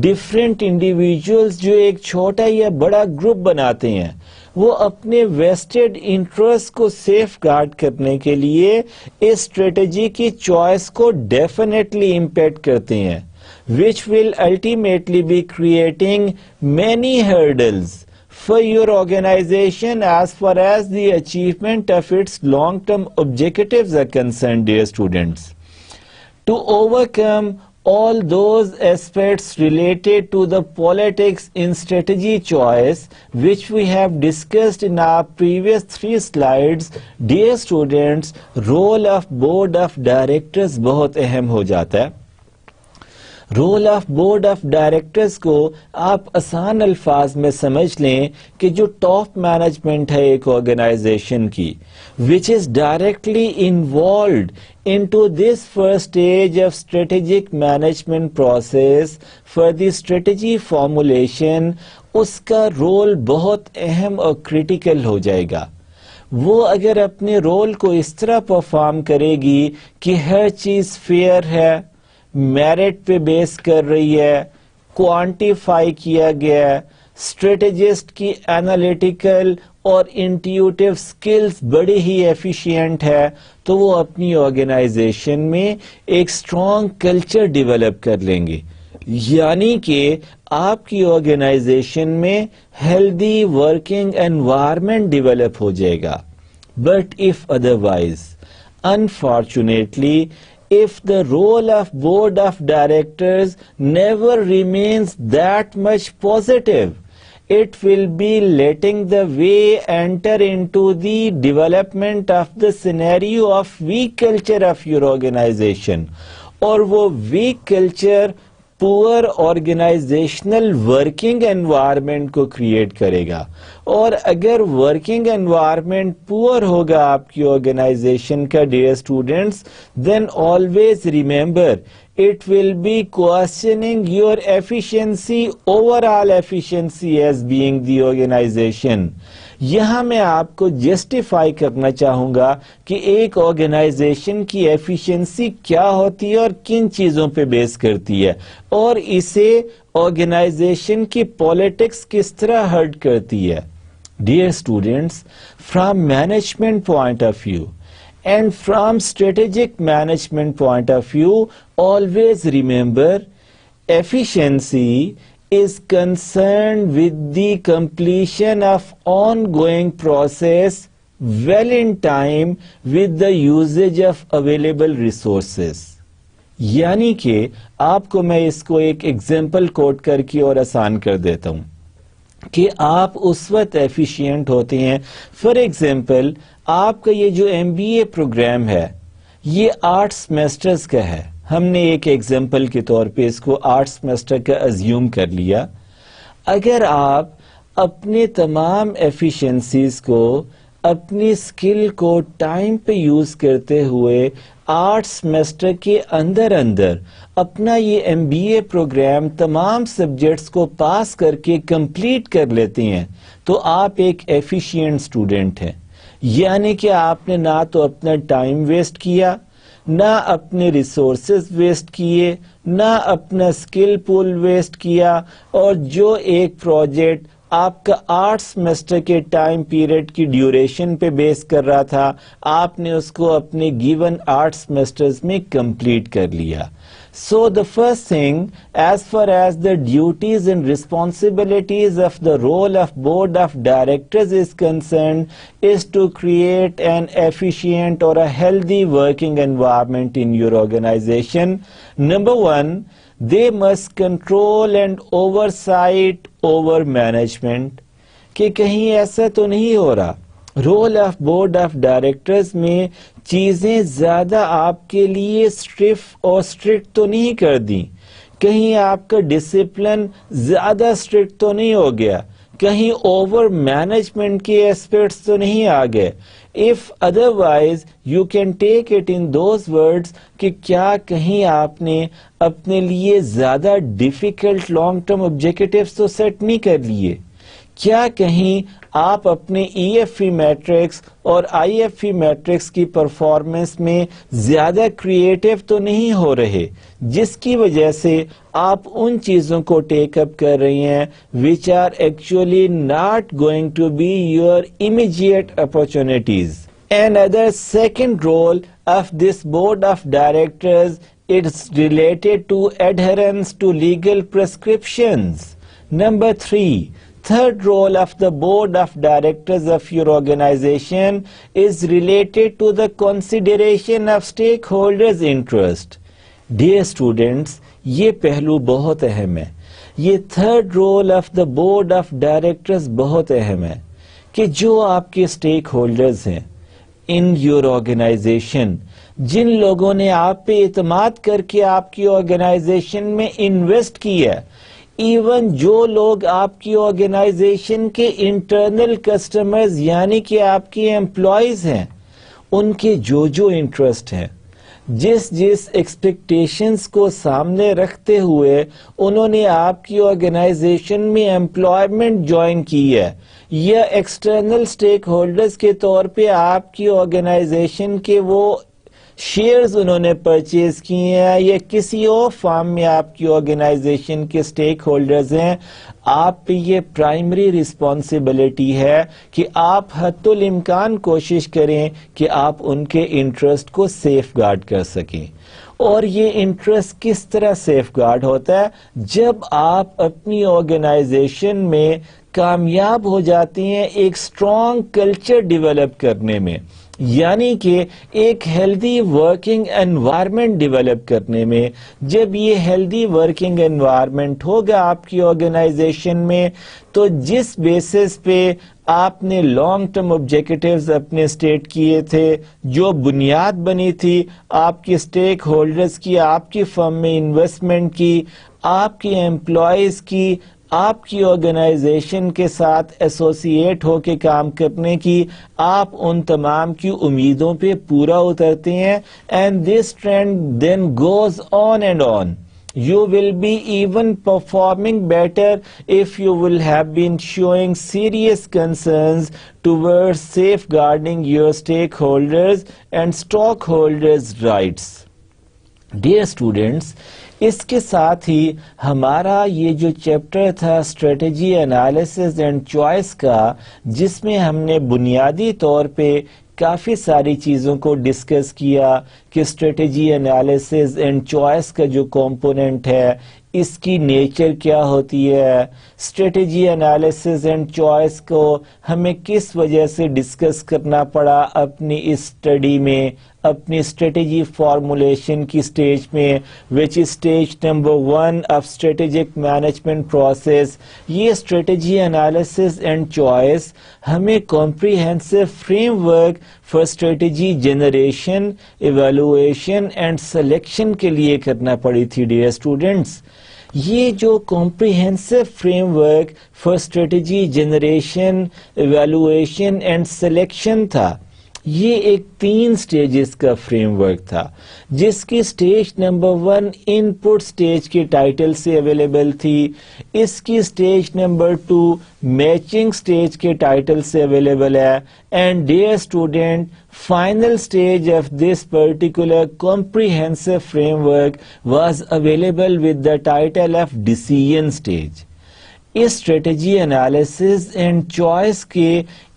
ڈفرینٹ انڈیویجولز جو ایک چھوٹا یا بڑا گروپ بناتے ہیں وہ اپنے ویسٹڈ انٹرسٹ کو سیف گارڈ کرنے کے لیے اس اسٹریٹجی کی چوائس کو ڈیفینیٹلی امپیکٹ کرتے ہیں which will ultimately be creating many hurdles for your organization as far as the achievement of its long-term objectives are concerned, dear students. To overcome all those aspects related to the politics in strategy choice which we have discussed in our previous 3 slides, dear students, role of board of directors بہت اہم ہو جاتا ہے. Role of board of directors کو آپ آسان الفاظ میں سمجھ لیں کہ جو ٹاپ مینجمنٹ ہے ایک آرگنائزیشن کی which is directly involved into this first stage of strategic management process for the strategy formulation, اس کا رول بہت اہم اور کریٹیکل ہو جائے گا. وہ اگر اپنے رول کو اس طرح پرفارم کرے گی کہ ہر چیز فیئر ہے, میرٹ پہ بیس کر رہی ہے, کوانٹیفائی کیا گیا ہے, اسٹریٹجسٹ کی انالیٹیکل اور انٹیوٹیو سکلز بڑی ہی ایفیشینٹ ہے, تو وہ اپنی آرگنائزیشن میں ایک اسٹرانگ کلچر ڈیولپ کر لیں گے. یعنی کہ آپ کی آرگنائزیشن میں ہیلدی ورکنگ انوائرمنٹ ڈیولپ ہو جائے گا. But if otherwise, unfortunately, if the role of board of directors never remains that much positive, it will be letting the way enter into the development of the scenario of weak culture of your organization. اور وہ weak culture پور organisational working environment کو create کرے گا. اور اگر working environment پور ہوگا آپ کی آرگنائزیشن کا, dear students, then always remember it will be questioning your efficiency, overall efficiency as being the organization. یہاں میں آپ کو جسٹیفائی کرنا چاہوں گا کہ ایک آرگنائزیشن کی ایفیشنسی کیا ہوتی ہے اور کن چیزوں پہ بیس کرتی ہے, اور اسے آرگنائزیشن کی پالیٹکس کس طرح ہرٹ کرتی ہے. Dear students, from management point of view and from strategic management point of view, always remember efficiency is concerned with the completion of ongoing process well in time with the usage of available resources. یعنی کہ آپ کو میں اس کو ایک example کوٹ کر کے اور آسان کر دیتا ہوں کہ آپ اس وقت ایفیشینٹ ہوتے ہیں. فار ایگزامپل, آپ کا یہ جو MBA پروگرام ہے یہ 8 سیمیسٹرز کا ہے. ہم نے ایک ایگزامپل کے طور پہ اس کو 8 سیمیسٹر کا ازیوم کر لیا. اگر آپ اپنے تمام ایفیشنسیز کو, اپنی اسکل کو ٹائم پہ یوز کرتے ہوئے 8 سیمیسٹر کے اندر اپنا یہ MBA پروگرام تمام سبجیکٹس کو پاس کر کے کمپلیٹ کر لیتے ہیں, تو آپ ایک ایفیشینٹ اسٹوڈنٹ ہیں. یعنی کہ آپ نے نہ تو اپنا ٹائم ویسٹ کیا, نہ اپنے ریسورسز ویسٹ کیے, نہ اپنا اسکل پول ویسٹ کیا, اور جو ایک پروجیکٹ آپ کا 8 سیمیسٹر کے ٹائم پیریڈ کی ڈیوریشن پہ بیس کر رہا تھا, آپ نے اس کو اپنے گیون 8 سیمیسٹرز میں کمپلیٹ کر لیا. So the first thing, as far as the duties and responsibilities of the role of board of directors is concerned, is to create an efficient or a healthy working environment in your organization. Number one, they must control and oversight over management. کہ کہیں ایسا تو نہیں ہو رہا role of board of directors میں چیزیں زیادہ آپ کے لیے اسٹرف اور اسٹرکٹ تو نہیں کر دیں, کہیں آپ کا ڈسپلن زیادہ اسٹرکٹ تو نہیں ہو گیا, کہیں اوور مینجمنٹ کے ایسپیکٹس تو نہیں آ گئے. If otherwise you can take it in those words کہ کیا کہیں آپ نے اپنے لیے زیادہ ڈیفیکلٹ لانگ ٹرم آبجیکٹیوز تو سیٹ نہیں کر لیے, کیا کہیں آپ اپنے ای ایف ای میٹرکس اور آئی ایف ای میٹرکس کی پرفارمنس میں زیادہ کریٹو تو نہیں ہو رہے جس کی وجہ سے آپ ان چیزوں کو ٹیک اپ کر رہی ہیں which are actually not going to be your immediate opportunities. Another second role of this board of directors is related to adherence to legal prescriptions. Number 3, third role of the board of directors of your organization is related to the consideration of stakeholders' interest. Dear students, یہ پہلو بہت اہم ہے. یہ third rule of the board of directors بہت اہم ہے کہ جو آپ کے اسٹیک ہولڈرز ہیں ان یور آرگنائزیشن، جن لوگوں نے آپ پہ اعتماد کر کے آپ کی آرگنائزیشن میں انویسٹ کیا، ایون جو لوگ آپ کی آرگنائزیشن کے انٹرنل کسٹمرز یعنی کہ آپ کے امپلائیز ہیں، ان کے جو انٹرسٹ ہیں، جس ایکسپیکٹیشنز کو سامنے رکھتے ہوئے انہوں نے آپ کی آرگنائزیشن میں امپلائمنٹ جوائن کی ہے یا ایکسٹرنل اسٹیک ہولڈرز کے طور پہ آپ کی آرگنائزیشن کے وہ شیئرز انہوں نے پرچیز کیے ہیں یا کسی اور فارم میں آپ کی آرگنائزیشن کے اسٹیک ہولڈرز ہیں، آپ پہ یہ پرائمری رسپانسبلٹی ہے کہ آپ حتی الامکان کوشش کریں کہ آپ ان کے انٹرسٹ کو سیف گارڈ کر سکیں. اور یہ انٹرسٹ کس طرح سیف گارڈ ہوتا ہے؟ جب آپ اپنی آرگنائزیشن میں کامیاب ہو جاتی ہیں ایک اسٹرانگ کلچر ڈیولپ کرنے میں، یعنی کہ ایک ہیلدی ورکنگ انوائرمنٹ ڈیولپ کرنے میں. جب یہ ہیلدی ورکنگ انوائرمنٹ ہوگا آپ کی آرگنائزیشن میں، تو جس بیسس پہ آپ نے لانگ ٹرم آبجیکٹیوز اپنے اسٹیٹ کیے تھے، جو بنیاد بنی تھی آپ کی اسٹیک ہولڈرز کی، آپ کی فرم میں انویسٹمنٹ کی، آپ کی امپلائیز کی، آپ کی آرگنائزیشن کے ساتھ ایسوسیٹ ہو کے کام کرنے کی، آپ ان تمام کی امیدوں پہ پورا اترتے ہیں. And this trend then goes on and on. You will be even performing better if you will have been showing serious concerns towards safeguarding your stakeholders and stockholders' rights. Dear students, اس کے ساتھ ہی ہمارا یہ جو chapter تھا strategy analysis and choice کا، جس میں ہم نے بنیادی طور پہ کافی ساری چیزوں کو ڈسکس کیا کہ اسٹریٹجی انالیسس اینڈ چوائس کا جو کمپوننٹ ہے اس کی نیچر کیا ہوتی ہے، اسٹریٹجی انالیسس اینڈ چوائس کو ہمیں کس وجہ سے ڈسکس کرنا پڑا اپنی اس اسٹڈی میں، اپنی اسٹریٹجی فارمولیشن کی اسٹیج میں، which is stage number 1 of strategic management process. یہ اسٹریٹجی انالیسس اینڈ چوائس ہمیں comprehensive framework for strategy generation, evaluation and selection کے لیے کرنا پڑی تھی. ڈیئر اسٹوڈنٹس، یہ جو comprehensive framework for strategy generation, evaluation and selection تھا، یہ ایک 3 سٹیجز کا فریم ورک تھا، جس کی سٹیج نمبر 1 ان پٹ سٹیج کے ٹائٹل سے اویلیبل تھی. اس کی سٹیج نمبر 2 میچنگ سٹیج کے ٹائٹل سے اویلیبل ہے. And dear student, final stage of this particular comprehensive framework was available with the title of decision stage. اس strategy analysis and choice کے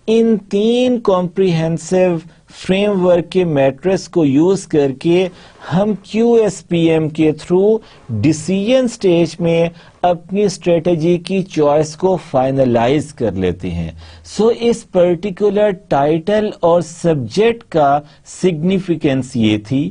ان 3 comprehensive فریم ورک کے matrix کو use کر کے ہم کیو ایس پی ایم کے through decision stage میں اپنی اسٹریٹجی کی چوائس کو فائنلائز کر لیتے ہیں. سو اس پرٹیکولر ٹائٹل اور سبجیکٹ کا سگنیفیکینس یہ تھی.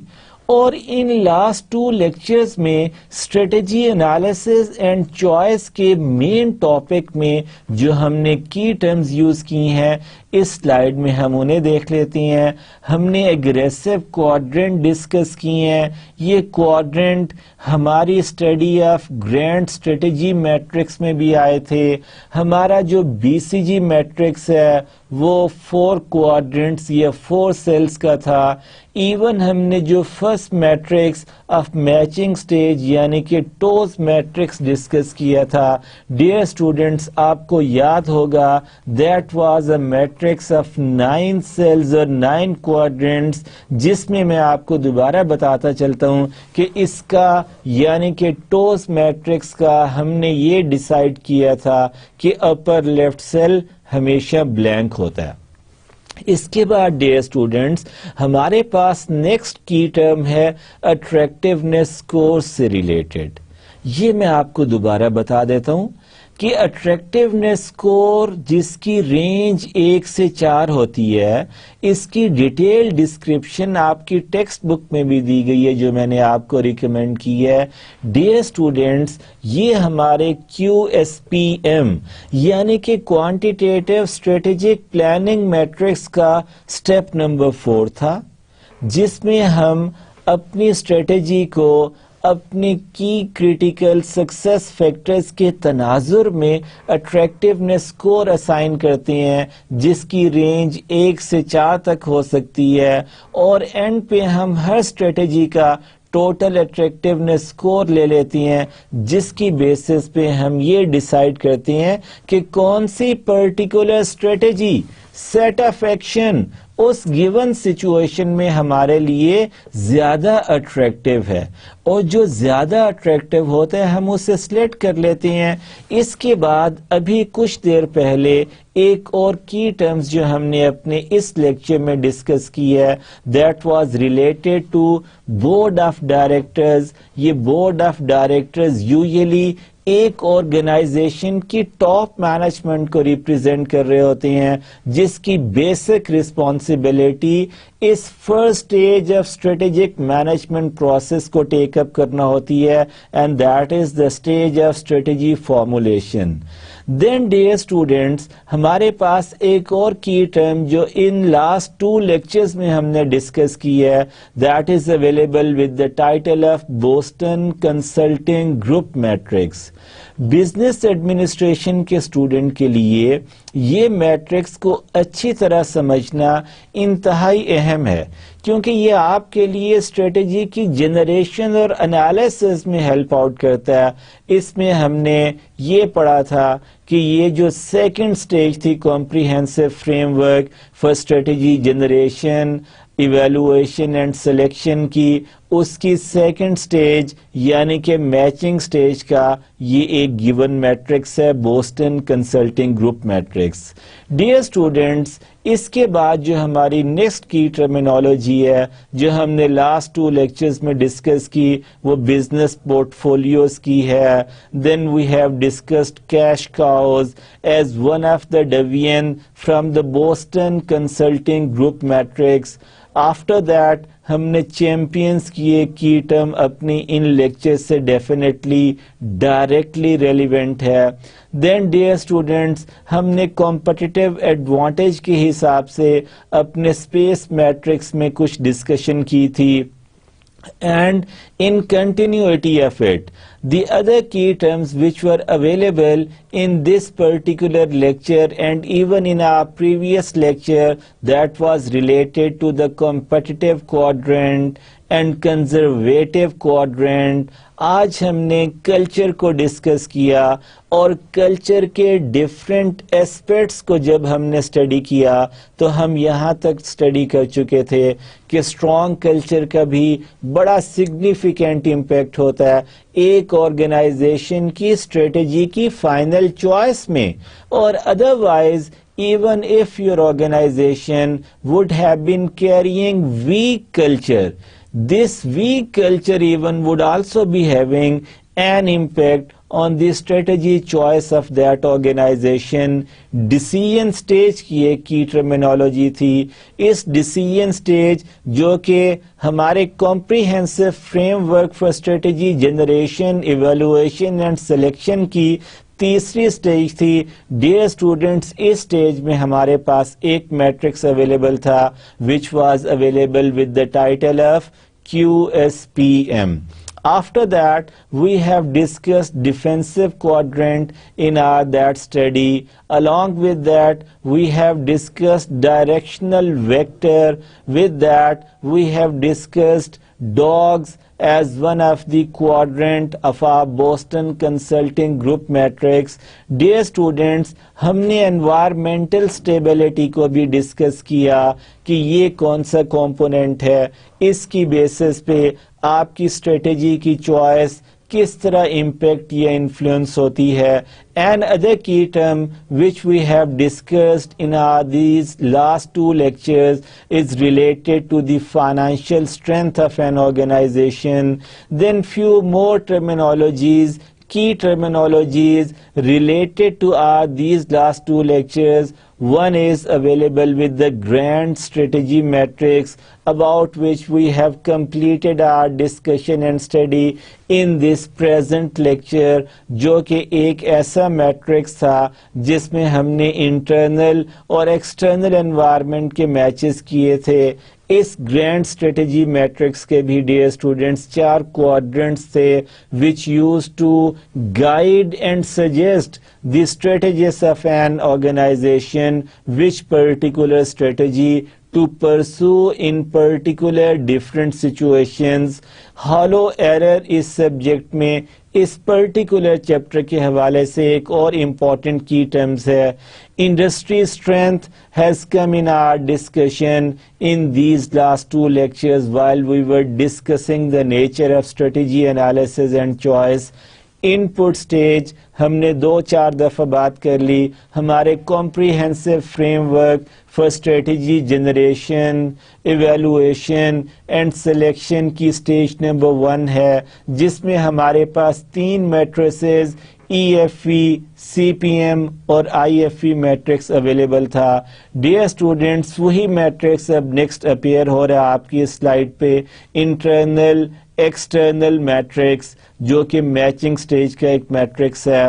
اور ان لاسٹ 2 لیکچرز میں اسٹریٹجی انالیسس اینڈ چوائس کے مین ٹاپک میں جو ہم نے کی ٹرمز یوز کی ہیں، اس سلائیڈ میں ہم انہیں دیکھ لیتے ہیں. ہم نے ایگریسو کوادرنٹ ڈسکس کیے ہیں. یہ کوادرنٹ ہماری study of grand strategy matrix میں بھی آئے تھے. ہمارا جو BCG میٹرکس ہے وہ 4 کوادرنٹس یا 4 سیلز کا تھا. ایون ہم نے جو first matrix of matching stage یعنی کہ ٹوز میٹرکس ڈسکس کیا تھا. ڈیئر اسٹوڈنٹس, آپ کو یاد ہوگا that was a matrix of 9 cells اور 9 کوادرنٹس, جس میں میں آپ کو دوبارہ بتاتا چلتا ہوں کہ اس کا یعنی کہ ٹوز میٹرکس کا ہم نے یہ ڈیسائیڈ کیا تھا کہ اپر لیفٹ سیل ہمیشہ بلینک ہوتا ہے. اس کے بعد ڈیئر اسٹوڈنٹس ہمارے پاس نیکسٹ کی ٹرم ہے اٹریکٹیونیس اسکور سے ریلیٹڈ. یہ میں آپ کو دوبارہ بتا دیتا ہوں کہ اٹریکٹیونیس اسکور جس کی رینج 1 سے 4 ہوتی ہے, اس کی ڈیٹیل ڈسکرپشن آپ کی ٹیکسٹ بک میں بھی دی گئی ہے جو میں نے آپ کو ریکمینڈ کی ہے. ڈیئر اسٹوڈنٹس, یہ ہمارے QSPM یعنی کہ کوانٹیٹیو اسٹریٹجک پلاننگ میٹرکس کا سٹیپ نمبر 4 تھا, جس میں ہم اپنی اسٹریٹجی کو اپنے کی کریٹیکل سکسیس فیکٹرز کے تناظر میں اٹریکٹیونیس اسکور اسائن کرتے ہیں, جس کی رینج 1 سے 4 تک ہو سکتی ہے, اور اینڈ پہ ہم ہر اسٹریٹجی کا ٹوٹل اٹریکٹیونیس اسکور لے لیتی ہیں, جس کی بیسس پہ ہم یہ ڈیسائیڈ کرتے ہیں کہ کون سی particular strategy set of action اس گیون سچویشن میں ہمارے لیے زیادہ اٹریکٹیو ہے, اور جو زیادہ اٹریکٹیو ہوتا ہے ہم اسے سلیکٹ کر لیتے ہیں. اس کے بعد ابھی کچھ دیر پہلے ایک اور کی ٹرمز جو ہم نے اپنے اس لیکچر میں ڈسکس کی ہے, that was related to board of directors. یہ بورڈ آف ڈائریکٹرز یوزلی ایک آرگنائزیشن کی ٹاپ مینجمنٹ کو ریپرزینٹ کر رہے ہوتے ہیں, جس کی بیسک رسپانسبلٹی اس first stage of strategic management process کو ٹیک اپ کرنا ہوتی ہے, and that is the stage of strategy formulation. Then dear students ہمارے پاس ایک اور کی ٹرم جو ان لاسٹ 2 لیکچرز میں ہم نے ڈسکس کی ہے, that is available with the title of Boston consulting group matrix. Business administration کے اسٹوڈنٹ کے لیے یہ میٹرکس کو اچھی طرح سمجھنا انتہائی اہم ہے, کیونکہ یہ آپ کے لیے اسٹریٹجی کی جنریشن اور انالیسس میں ہیلپ آؤٹ کرتا ہے. اس میں ہم نے یہ پڑھا تھا کہ یہ جو سیکنڈ سٹیج تھی comprehensive framework for strategy generation evaluation and selection کی, اس کی سیکنڈ سٹیج یعنی کہ میچنگ سٹیج کا یہ ایک گیون میٹرکس ہے, Boston consulting group matrix. Dear students, اس کے بعد جو ہماری نیکسٹ کی ٹرمینالوجی ہے جو ہم نے لاسٹ 2 لیکچرز میں ڈسکس کی, وہ بزنس پورٹ فولیوز کی ہے. Then we have discussed cash cows as one of the division from the Boston consulting group matrix. After that ہم نے چیمپئنس کی ایک کی ٹرم اپنی ان لیکچر سے ڈیفینیٹلی ڈائریکٹلی ریلیونٹ ہے. دین ڈیئر اسٹوڈنٹس ہم نے کمپٹیٹیو ایڈوانٹیج کے حساب سے اپنے اسپیس میٹرکس میں کچھ ڈسکشن کی تھی, and in continuity of it, the other key terms which were available in this particular lecture and even in our previous lecture, that was related to the competitive quadrant and conservative quadrant. آج ہم نے culture کو discuss کیا, اور culture کے different aspects کو جب ہم نے اسٹڈی کیا تو ہم یہاں تک اسٹڈی کر چکے تھے کہ اسٹرانگ کلچر کا بھی بڑا سگنیفیکینٹ امپیکٹ ہوتا ہے ایک آرگنائزیشن کی اسٹریٹجی کی فائنل چوائس میں, اور otherwise even if your organization would have been carrying weak culture, this weak culture even would also be having an impact on the strategy choice of that organization. Decision stage کی ایک کی terminology تھی. اس decision stage جو کہ ہمارے comprehensive framework for strategy generation, evaluation and selection کی تیسری stage تھی ڈیئر اسٹوڈنٹس. اس سٹیج میں ہمارے پاس ایک میٹرکس اویلیبل تھا which was available with the title of QSPM. After that, we have discussed defensive quadrant in our that study. Along with that, we have discussed directional vector. With that, we have discussed dogs as one of the quadrant of our Boston Consulting Group matrix. Dear students, ہم نے environmental stability کو بھی discuss کیا کہ یہ کون سا component ہے, اس کی بیسس پہ آپ کی اسٹریٹجی کی چوائس کس طرح امپیکٹ یا انفلوئنس ہوتی ہے. اینڈ ادر کی term which we have discussed in these last two lectures is related to the financial strength of an organization. Then few more terminologies, key terminologies related to these last two lectures. One is available with the grand strategy matrix, about which we have completed our discussion and study in this present lecture, جو کہ ایک ایسا matrix تھا جس میں ہم نے internal اور ایکسٹرنل انوائرمنٹ کے میچز کیے تھے. اس گرینڈ اسٹریٹجی میٹرکس کے بھی ڈیئر اسٹوڈنٹس 4 کوادرنٹس تھے which used to guide and suggest the strategies of an organization, which particular strategy to pursue in particular different situations. Hollow error us subject میں اس particular chapter کے حوالے سے ایک اور important کی ٹرمز ہے. Industry strength has come in our discussion in these last 2 lectures while we were discussing the nature of strategy analysis and choice. In put stage ہم نے 2-4 دفعہ بات کر لی. ہمارے comprehensive framework for strategy generation, evaluation and selection کی stage number 1 ہے, جس میں ہمارے پاس 3 میٹریسز EFE, CPM اور IFE میٹرکس اویلیبل تھا. ڈیئر اسٹوڈینٹس, وہی میٹرکس اب نیکسٹ اپیئر ہو رہا ہے آپ کی سلائڈ پہ, انٹرنل ایکسٹرنل میٹرکس, جو کہ میچنگ سٹیج کا ایک میٹرکس ہے.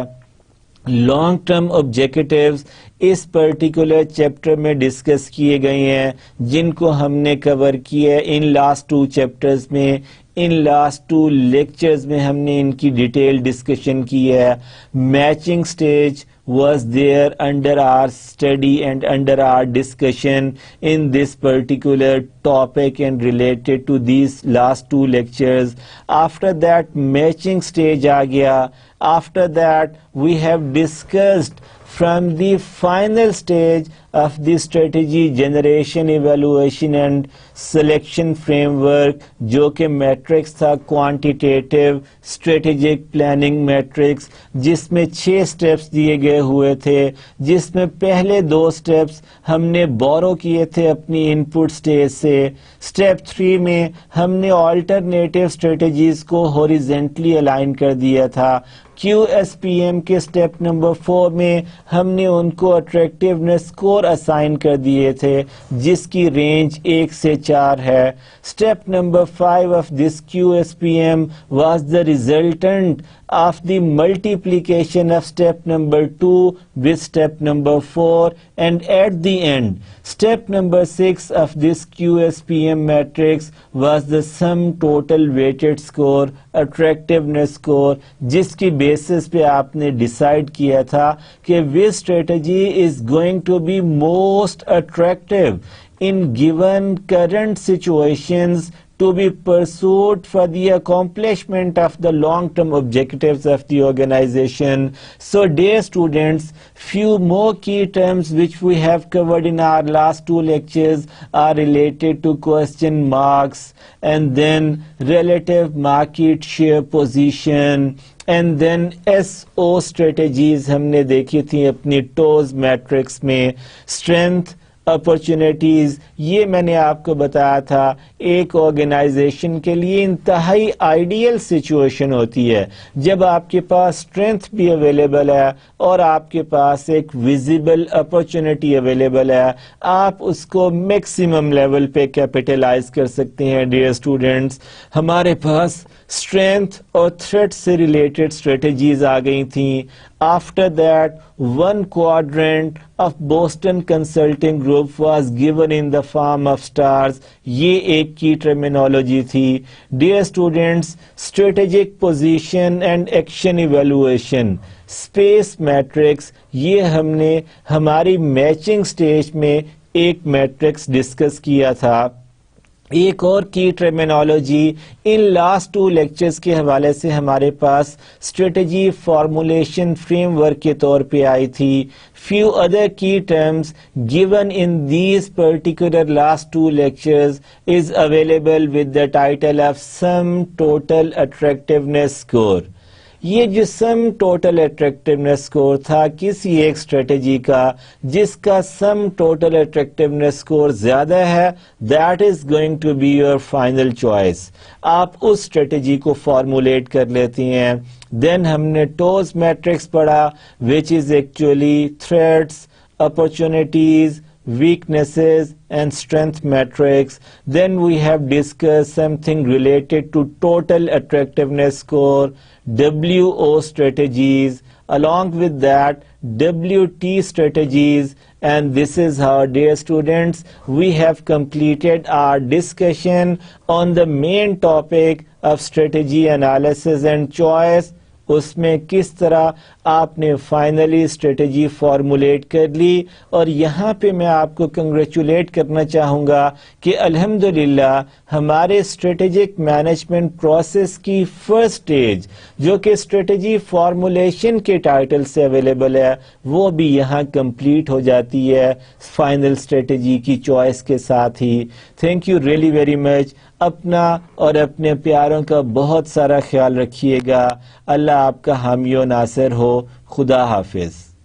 لانگ ٹرم آبجیکٹیوز اس پرٹیکولر چیپٹر میں ڈسکس کیے گئے ہیں, جن کو ہم نے کور کیا ہے ان لاسٹ 2 چیپٹرز میں. ان لاسٹ 2 لیکچرز میں ہم نے ان کی ڈیٹیل ڈسکشن کی ہے. Matching stage was there under our study and under our discussion in this particular topic and related to these last 2 lectures. After that matching stage aa gaya. After that we have discussed from the final stage of the strategy generation, evaluation and selection framework, جو کہ matrix تھا quantitative strategic planning matrix, جس میں 6 steps دیے گئے ہوئے تھے, جس میں پہلے 2 سٹیپس ہم نے بورو کیے تھے اپنی ان پٹ سٹیج سے. اسٹیپ 3 میں ہم نے آلٹرنیٹیو اسٹریٹجیز کو ہاریزونٹلی الائن کر دیا تھا. QSPM کے اسٹیپ نمبر 4 میں ہم نے ان کو اٹریکٹیونیس اسکور اسائن کر دیے تھے, جس کی رینج 1 سے 4 ہے. Step number 5 of this QSPM was the resultant of the multiplication of step number 2 with step number 4, and at the end step number 6 of this QSPM matrix was the sum total weighted score, attractiveness score, جس کی basis پہ آپ نے decide کیا تھا کہ which strategy is going to be most attractive in given current situations to be pursued for the accomplishment of the long-term objectives of the organization. So dear students, few more key terms which we have covered in our last 2 lectures are related to question marks, and then relative market share position, and then SO strategies ہم نے دیکھی تھی اپنی toes matrix میں. Strength, opportunities, یہ میں نے آپ کو بتایا تھا ایک آرگنائزیشن کے لیے انتہائی آئیڈیل سچویشن ہوتی ہے جب آپ کے پاس اسٹرینتھ بھی اویلیبل ہے اور آپ کے پاس ایک ویزیبل اپرچونیٹی اویلیبل ہے. آپ اس کو میکسیمم لیول پہ کیپٹلائز کر سکتے ہیں. ڈیئر اسٹوڈینٹس, ہمارے پاس اسٹرینتھ اور تھریٹ سے ریلیٹڈ اسٹریٹجیز آ گئی تھیں. After that, one quadrant of Boston Consulting Group was given in the form of stars. یہ ایک کی terminology تھی. Dear students, strategic position and action evaluation, space matrix, یہ ہم نے ہماری میچنگ سٹیج میں ایک میٹرکس ڈسکس کیا تھا. ایک اور کی ٹرمینالوجی ان لاسٹ 2 لیکچرز کے حوالے سے ہمارے پاس اسٹریٹجی فارمولیشن فریم ورک کے طور پہ آئی تھی. few other key terms given in these particular last 2 lectures is available with the title of sum total attractiveness score. یہ جو سم ٹوٹل اٹریکٹیونیس اسکور تھا کسی ایک اسٹریٹجی کا جس کا سم ٹوٹل اٹریکٹیونیس اسکور زیادہ ہے, that is going to be your final choice. آپ اس اسٹریٹجی کو فارمولیٹ کر لیتی ہیں. دین ہم نے ٹوز میٹرکس پڑھا which is actually threats, opportunities, weaknesses and strength matrix. Then we have discussed something related to total attractiveness score, WO strategies, along with that WT strategies, and this is how, dear students, we have completed our discussion on the main topic of strategy analysis and choice. اس میں کس طرح آپ نے finally strategy formulate کر لی, اور یہاں پہ میں آپ کو کنگریچولیٹ کرنا چاہوں گا کہ الحمدللہ ہمارے اسٹریٹجک مینجمنٹ پروسیس کی فرسٹ اسٹیج جو کہ اسٹریٹجی فارمولیشن کے ٹائٹل سے اویلیبل ہے وہ بھی یہاں کمپلیٹ ہو جاتی ہے فائنل اسٹریٹجی کی چوائس کے ساتھ ہی. Thank you really very much. اپنا اور اپنے پیاروں کا بہت سارا خیال رکھیے گا. اللہ آپ کا حامی و ناصر ہو. خدا حافظ.